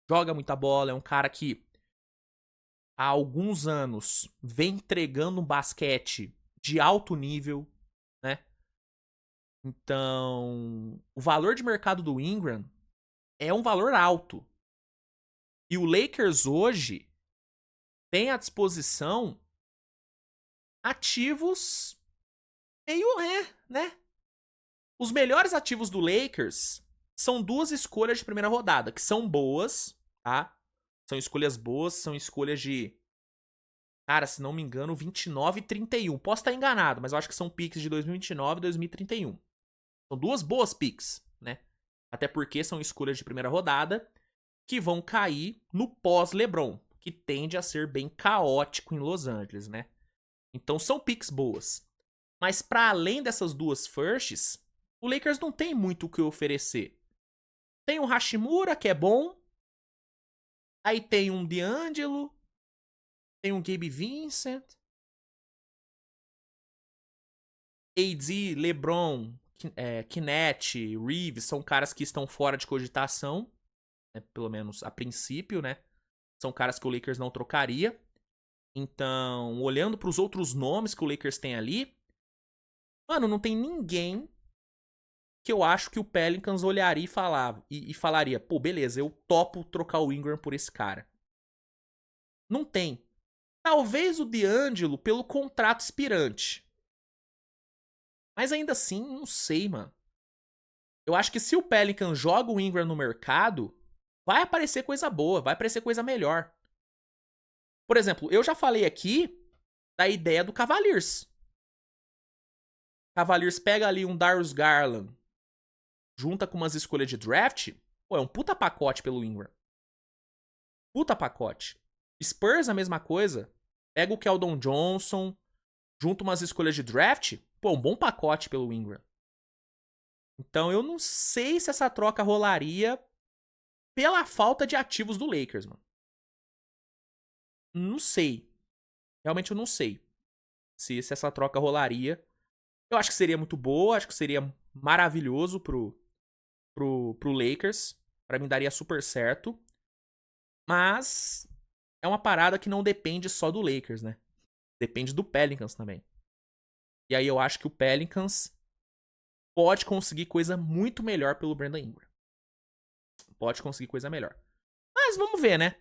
é um cara que há alguns anos vem entregando um basquete de alto nível, né? Então, o valor de mercado do Ingram é um valor alto. E o Lakers hoje tem à disposição ativos meio, né? Os melhores ativos do Lakers são duas escolhas de primeira rodada, que são boas, tá? São escolhas boas, são escolhas de, cara, se não me engano, 29 e 31. Posso estar enganado, mas eu acho que são picks de 2029 e 2031. São duas boas picks, né? Até porque são escolhas de primeira rodada que vão cair no pós-LeBron, que tende a ser bem caótico em Los Angeles, né? Então são picks boas. Mas para além dessas duas firsts, o Lakers não tem muito o que oferecer. Tem um Hashimura, que é bom. Aí tem um D'Angelo. Tem um Gabe Vincent. AD, LeBron, Kinnett, Reeves são caras que estão fora de cogitação. Né, pelo menos a princípio, né? São caras que o Lakers não trocaria. Então, olhando para os outros nomes que o Lakers tem ali, mano, não tem ninguém que eu acho que o Pelicans olharia e falaria, pô, beleza, eu topo trocar o Ingram por esse cara. Não tem. Talvez o D'Angelo pelo contrato expirante. Mas ainda assim, não sei, mano. Eu acho que se o Pelicans joga o Ingram no mercado, vai aparecer coisa boa, vai aparecer coisa melhor. Por exemplo, eu já falei aqui da ideia do Cavaliers. Cavaliers pega ali um Darius Garland, junta com umas escolhas de draft, pô, é um puta pacote pelo Ingram. Puta pacote. Spurs, a mesma coisa. Pega o Keldon Johnson, junta umas escolhas de draft, pô, um bom pacote pelo Ingram. Então eu não sei se essa troca rolaria pela falta de ativos do Lakers, mano. Não sei. Realmente eu não sei se essa troca rolaria. Eu acho que seria muito boa, acho que seria maravilhoso pro Lakers. Pra mim daria super certo. Mas é uma parada que não depende só do Lakers, né? Depende do Pelicans também. E aí eu acho que o Pelicans pode conseguir coisa muito melhor pelo Brandon Ingram. Pode conseguir coisa melhor. Mas vamos ver, né?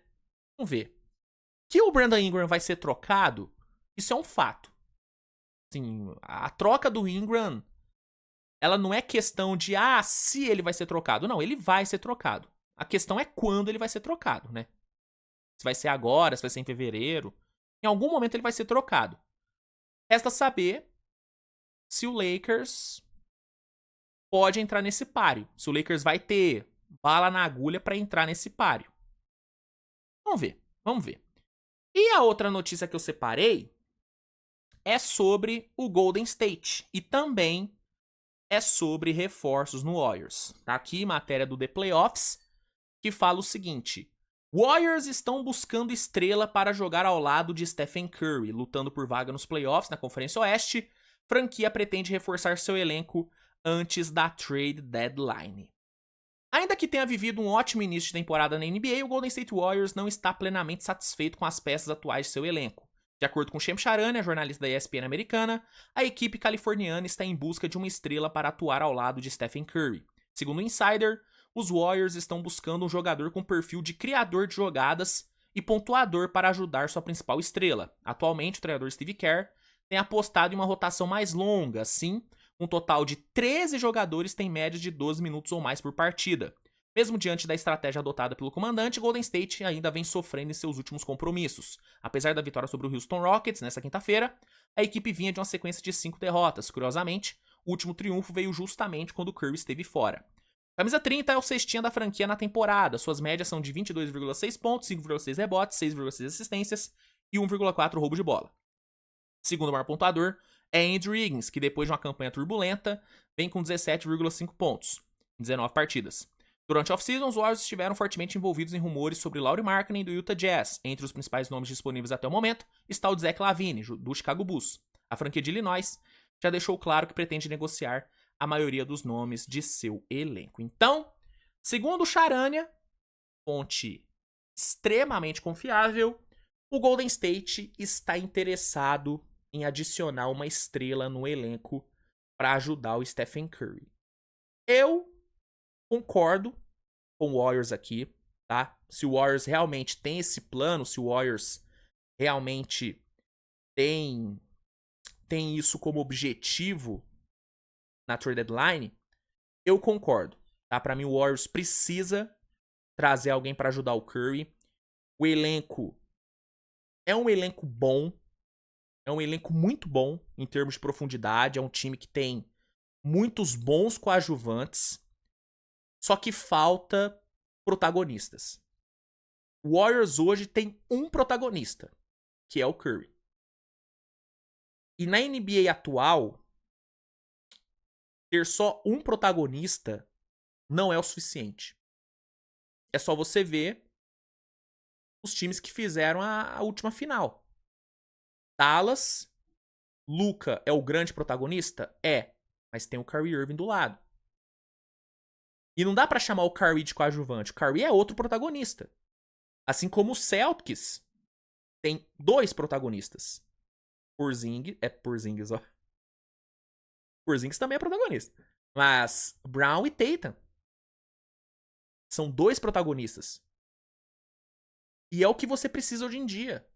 Vamos ver. Que o Brandon Ingram vai ser trocado, isso é um fato. Assim, a troca do Ingram, ela não é questão de, se ele vai ser trocado. Não, ele vai ser trocado. A questão é quando ele vai ser trocado, né? Se vai ser agora, se vai ser em fevereiro. Em algum momento ele vai ser trocado. Resta saber se o Lakers pode entrar nesse páreo. Se o Lakers vai ter bala na agulha pra entrar nesse páreo. Vamos ver, vamos ver. E a outra notícia que eu separei é sobre o Golden State. E também é sobre reforços no Warriors. Tá aqui matéria do The Playoffs, que fala o seguinte: Warriors estão buscando estrela para jogar ao lado de Stephen Curry, lutando por vaga nos playoffs na Conferência Oeste. Franquia pretende reforçar seu elenco antes da trade deadline. Ainda que tenha vivido um ótimo início de temporada na NBA, o Golden State Warriors não está plenamente satisfeito com as peças atuais de seu elenco. De acordo com Shams Charania, jornalista da ESPN americana, a equipe californiana está em busca de uma estrela para atuar ao lado de Stephen Curry. Segundo o Insider, os Warriors estão buscando um jogador com perfil de criador de jogadas e pontuador para ajudar sua principal estrela. Atualmente, o treinador Steve Kerr tem apostado em uma rotação mais longa, assim, Um total de 13 jogadores tem média de 12 minutos ou mais por partida. Mesmo diante da estratégia adotada pelo comandante, Golden State ainda vem sofrendo em seus últimos compromissos. Apesar da vitória sobre o Houston Rockets nesta quinta-feira, a equipe vinha de uma sequência de 5 derrotas. Curiosamente, o último triunfo veio justamente quando o Curry esteve fora. Camisa 30 é o cestinha da franquia na temporada. Suas médias são de 22,6 pontos, 5,6 rebotes, 6,6 assistências e 1,4 roubo de bola. Segundo maior pontuador é Andrew Wiggins, que depois de uma campanha turbulenta, vem com 17,5 pontos em 19 partidas. Durante a off-season, os Warriors estiveram fortemente envolvidos em rumores sobre Lauri Markkanen do Utah Jazz. Entre os principais nomes disponíveis até o momento está o de Zach LaVine, do Chicago Bulls. A franquia de Illinois já deixou claro que pretende negociar a maioria dos nomes de seu elenco. Então, segundo o Charania, fonte extremamente confiável, o Golden State está interessado em adicionar uma estrela no elenco para ajudar o Stephen Curry. Eu concordo com o Warriors aqui, tá? Se o Warriors realmente tem esse plano, se o Warriors realmente tem isso como objetivo na trade deadline, eu concordo, tá? Para mim o Warriors precisa trazer alguém para ajudar o Curry. O elenco é um elenco bom, é um elenco muito bom em termos de profundidade, é um time que tem muitos bons coadjuvantes, só que falta protagonistas. O Warriors hoje tem um protagonista, que é o Curry. E na NBA atual, ter só um protagonista não é o suficiente. É só você ver os times que fizeram a última final. Dallas, Luka é o grande protagonista? É, mas tem o Kyrie Irving do lado. E não dá pra chamar o Kyrie de coadjuvante. O Kyrie é outro protagonista. Assim como o Celtics tem 2 protagonistas. Porzingis, ó. Porzingis também é protagonista. Mas Brown e Tatum são 2 protagonistas. E é o que você precisa hoje em dia.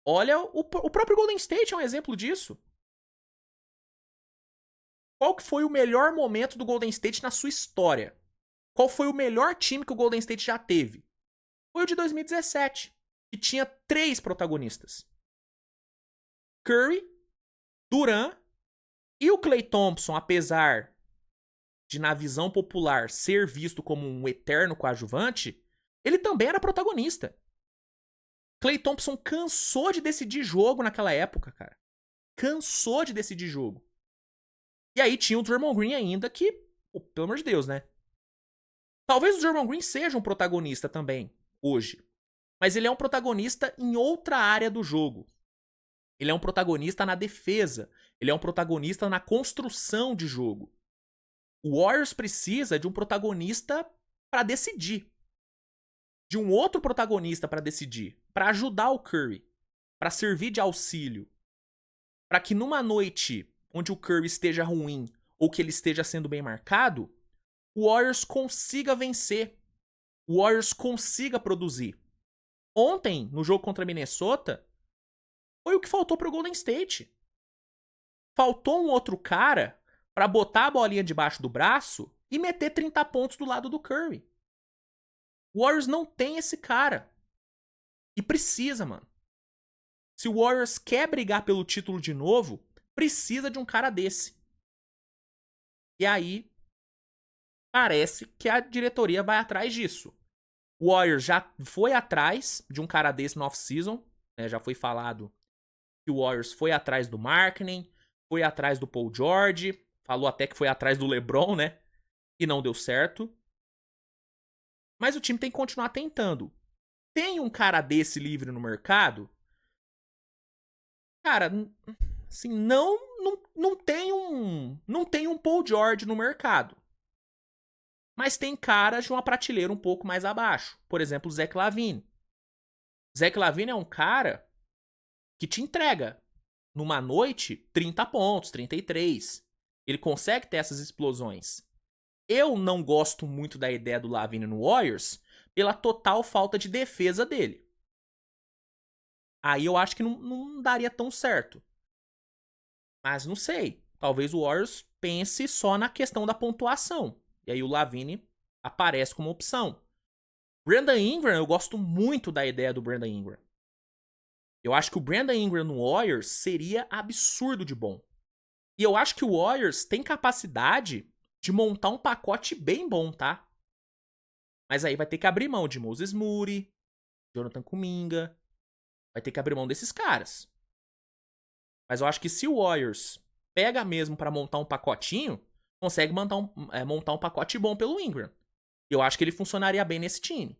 Olha, o próprio Golden State é um exemplo disso. Qual que foi o melhor momento do Golden State na sua história? Qual foi o melhor time que o Golden State já teve? Foi o de 2017, que tinha 3 protagonistas. Curry, Durant e o Klay Thompson, apesar de, na visão popular, ser visto como um eterno coadjuvante, ele também era protagonista. Klay Thompson cansou de decidir jogo naquela época, cara. Cansou de decidir jogo. E aí tinha o Draymond Green ainda que, pelo amor de Deus, né? Talvez o Draymond Green seja um protagonista também, hoje. Mas ele é um protagonista em outra área do jogo. Ele é um protagonista na defesa. Ele é um protagonista na construção de jogo. O Warriors precisa de um protagonista para decidir. De um outro protagonista para decidir. Para ajudar o Curry. Para servir de auxílio. Para que numa noite onde o Curry esteja ruim ou que ele esteja sendo bem marcado, o Warriors consiga vencer. O Warriors consiga produzir. Ontem, no jogo contra Minnesota, foi o que faltou pro Golden State. Faltou um outro cara pra botar a bolinha debaixo do braço e meter 30 pontos do lado do Curry. O Warriors não tem esse cara. E precisa, mano. Se o Warriors quer brigar pelo título de novo, precisa de um cara desse. E aí, parece que a diretoria vai atrás disso. O Warriors já foi atrás de um cara desse no off-season. Né? Já foi falado que o Warriors foi atrás do Markkanen, foi atrás do Paul George, falou até que foi atrás do LeBron, né? E não deu certo. Mas o time tem que continuar tentando. Tem um cara desse livre no mercado? Cara, assim, não tem um Paul George no mercado. Mas tem caras de uma prateleira um pouco mais abaixo. Por exemplo, o Zach LaVine. Zach LaVine é um cara que te entrega, numa noite, 30 pontos, 33. Ele consegue ter essas explosões. Eu não gosto muito da ideia do LaVine no Warriors pela total falta de defesa dele. Aí eu acho que não daria tão certo. Mas não sei. talvez o Warriors pense só na questão da pontuação. E aí o LaVine aparece como opção. Brandon Ingram, eu gosto muito da ideia do Brandon Ingram. Eu acho que o Brandon Ingram no Warriors seria absurdo de bom. E eu acho que o Warriors tem capacidade de montar um pacote bem bom, tá? Mas aí vai ter que abrir mão de Moses Moody, Jonathan Kuminga. Vai ter que abrir mão desses caras. Mas eu acho que se o Warriors pega mesmo pra montar um pacotinho, consegue montar um pacote bom pelo Ingram. Eu acho que ele funcionaria bem nesse time.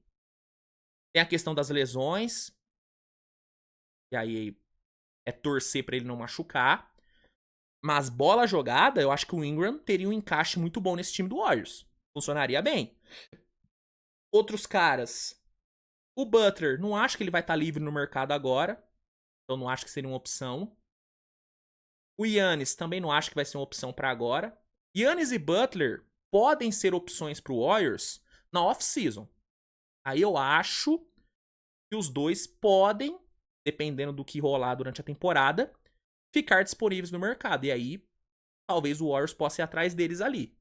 Tem a questão das lesões. E aí é torcer pra ele não machucar. Mas bola jogada, eu acho que o Ingram teria um encaixe muito bom nesse time do Warriors. Funcionaria bem. Outros caras. O Butler, não acho que ele vai estar livre no mercado agora. Então não acho que seria uma opção. O Giannis também não acho que vai ser uma opção pra agora. Giannis e Butler podem ser opções pro Warriors na off-season. Aí eu acho que os dois podem, dependendo do que rolar durante a temporada, ficar disponíveis no mercado. E aí, talvez o Warriors possa ir atrás deles ali.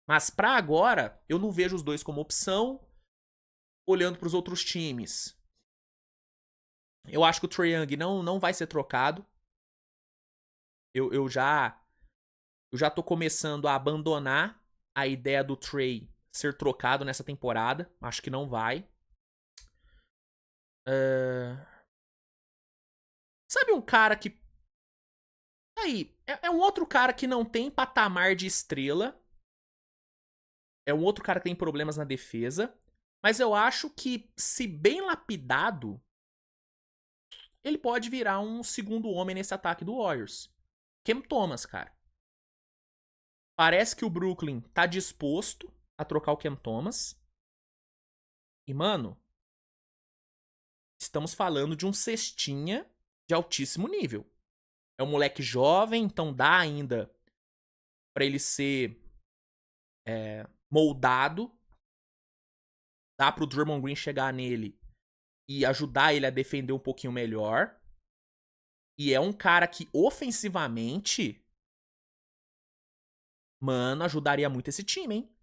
Mas pra agora, eu não vejo os dois como opção. Olhando pros outros times, eu acho que o Trae Young não vai ser trocado. Eu já tô começando a abandonar a ideia do Trae ser trocado nessa temporada. Acho que não vai. Sabe um cara que... Aí, é um outro cara que não tem patamar de estrela. É um outro cara que tem problemas na defesa. Mas eu acho que, se bem lapidado, ele pode virar um segundo homem nesse ataque do Warriors. Cam Thomas, cara. Parece que o Brooklyn tá disposto a trocar o Cam Thomas. E, mano, estamos falando de um cestinha de altíssimo nível. É um moleque jovem, então dá ainda pra ele ser moldado. Dá pro Draymond Green chegar nele e ajudar ele a defender um pouquinho melhor. E é um cara que, ofensivamente, mano, ajudaria muito esse time, hein?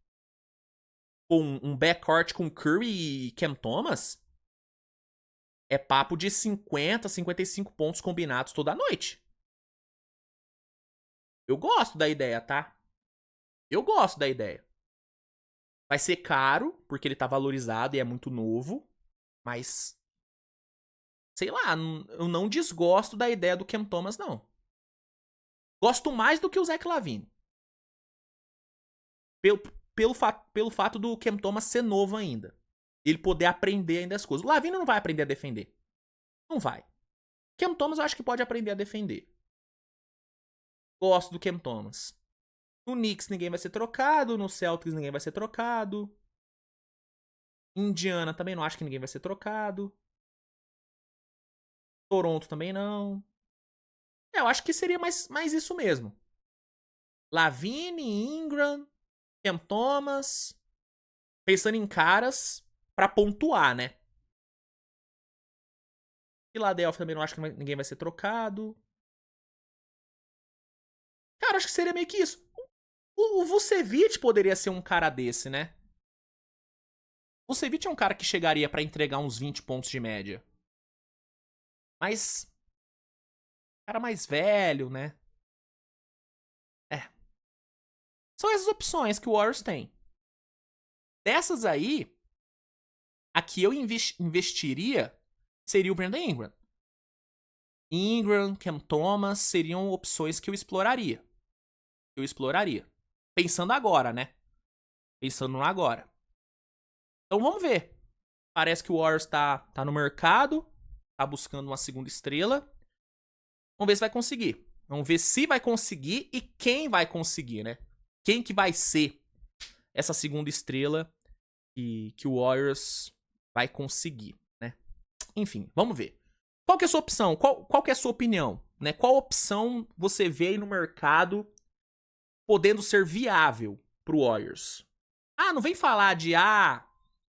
Com um backcourt com Curry e Cam Thomas, é papo de 50, 55 pontos combinados toda noite. Eu gosto da ideia, tá? Eu gosto da ideia. Vai ser caro, porque ele tá valorizado e é muito novo. Mas, sei lá, eu não desgosto da ideia do Cam Thomas, não. Gosto mais do que o Zach LaVine. Pelo fato do Cam Thomas ser novo ainda. Ele poder aprender ainda as coisas. O LaVine não vai aprender a defender. Não vai. Cam Thomas eu acho que pode aprender a defender. Gosto do Cam Thomas. No Knicks ninguém vai ser trocado. No Celtics ninguém vai ser trocado. Indiana também não acho que ninguém vai ser trocado. Toronto também não. Eu acho que seria mais isso mesmo. LaVine, Ingram, Cam Thomas. Pensando em caras pra pontuar, né? Philadelphia também não acho que ninguém vai ser trocado. Cara, acho que seria meio que isso. O Vucevic poderia ser um cara desse, né? O Vucevic é um cara que chegaria pra entregar uns 20 pontos de média. Mas... cara mais velho, né? São essas opções que o Warriors tem. Dessas aí, a que eu investiria seria o Brandon Ingram. Ingram, Cam Thomas seriam opções que eu exploraria. Pensando agora, né? Pensando no agora. Então vamos ver. Parece que o Warriors tá no mercado. Tá buscando uma segunda estrela. Vamos ver se vai conseguir. Vamos ver se vai conseguir e quem vai conseguir, né? Quem que vai ser essa segunda estrela que o Warriors vai conseguir, né? Enfim, vamos ver. Qual que é a sua opção? Qual que é a sua opinião? Né? Qual opção você vê aí no mercado podendo ser viável pro Warriors? Ah, não vem falar de,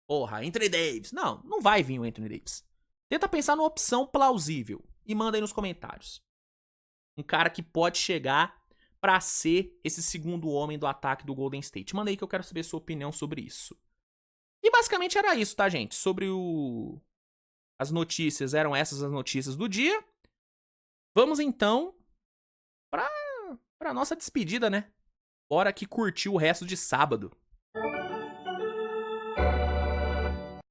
porra, Anthony Davis. Não vai vir o Anthony Davis. Tenta pensar numa opção plausível e manda aí nos comentários. Um cara que pode chegar pra ser esse segundo homem do ataque do Golden State? Manda aí que eu quero saber a sua opinião sobre isso. E basicamente era isso, tá, gente? Sobre as notícias, eram essas as notícias do dia. Vamos então pra nossa despedida, né? Bora que curtir o resto de sábado.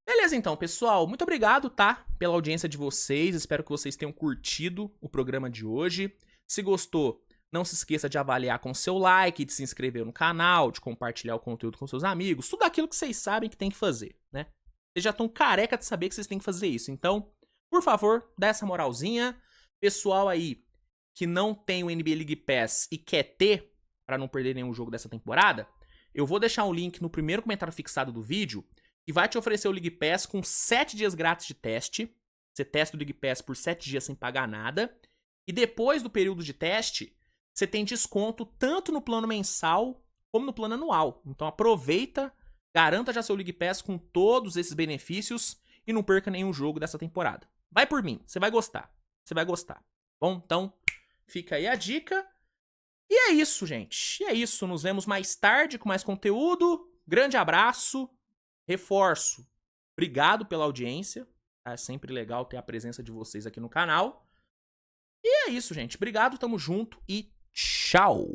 Beleza então, pessoal. Muito obrigado, tá? Pela audiência de vocês. Espero que vocês tenham curtido o programa de hoje. Se gostou, não se esqueça de avaliar com seu like, de se inscrever no canal, de compartilhar o conteúdo com seus amigos. Tudo aquilo que vocês sabem que tem que fazer, né? Vocês já estão careca de saber que vocês têm que fazer isso. Então, por favor, dá essa moralzinha. Pessoal aí que não tem o NBA League Pass e quer ter, pra não perder nenhum jogo dessa temporada, eu vou deixar um link no primeiro comentário fixado do vídeo que vai te oferecer o League Pass com 7 dias grátis de teste. Você testa o League Pass por 7 dias sem pagar nada. E depois do período de teste, você tem desconto tanto no plano mensal como no plano anual. Então aproveita, garanta já seu League Pass com todos esses benefícios e não perca nenhum jogo dessa temporada. Vai por mim, você vai gostar. Você vai gostar. Bom, então fica aí a dica. E é isso, gente. E é isso. Nos vemos mais tarde com mais conteúdo. Grande abraço. Reforço. Obrigado pela audiência. É sempre legal ter a presença de vocês aqui no canal. E é isso, gente. Obrigado, tamo junto e tchau!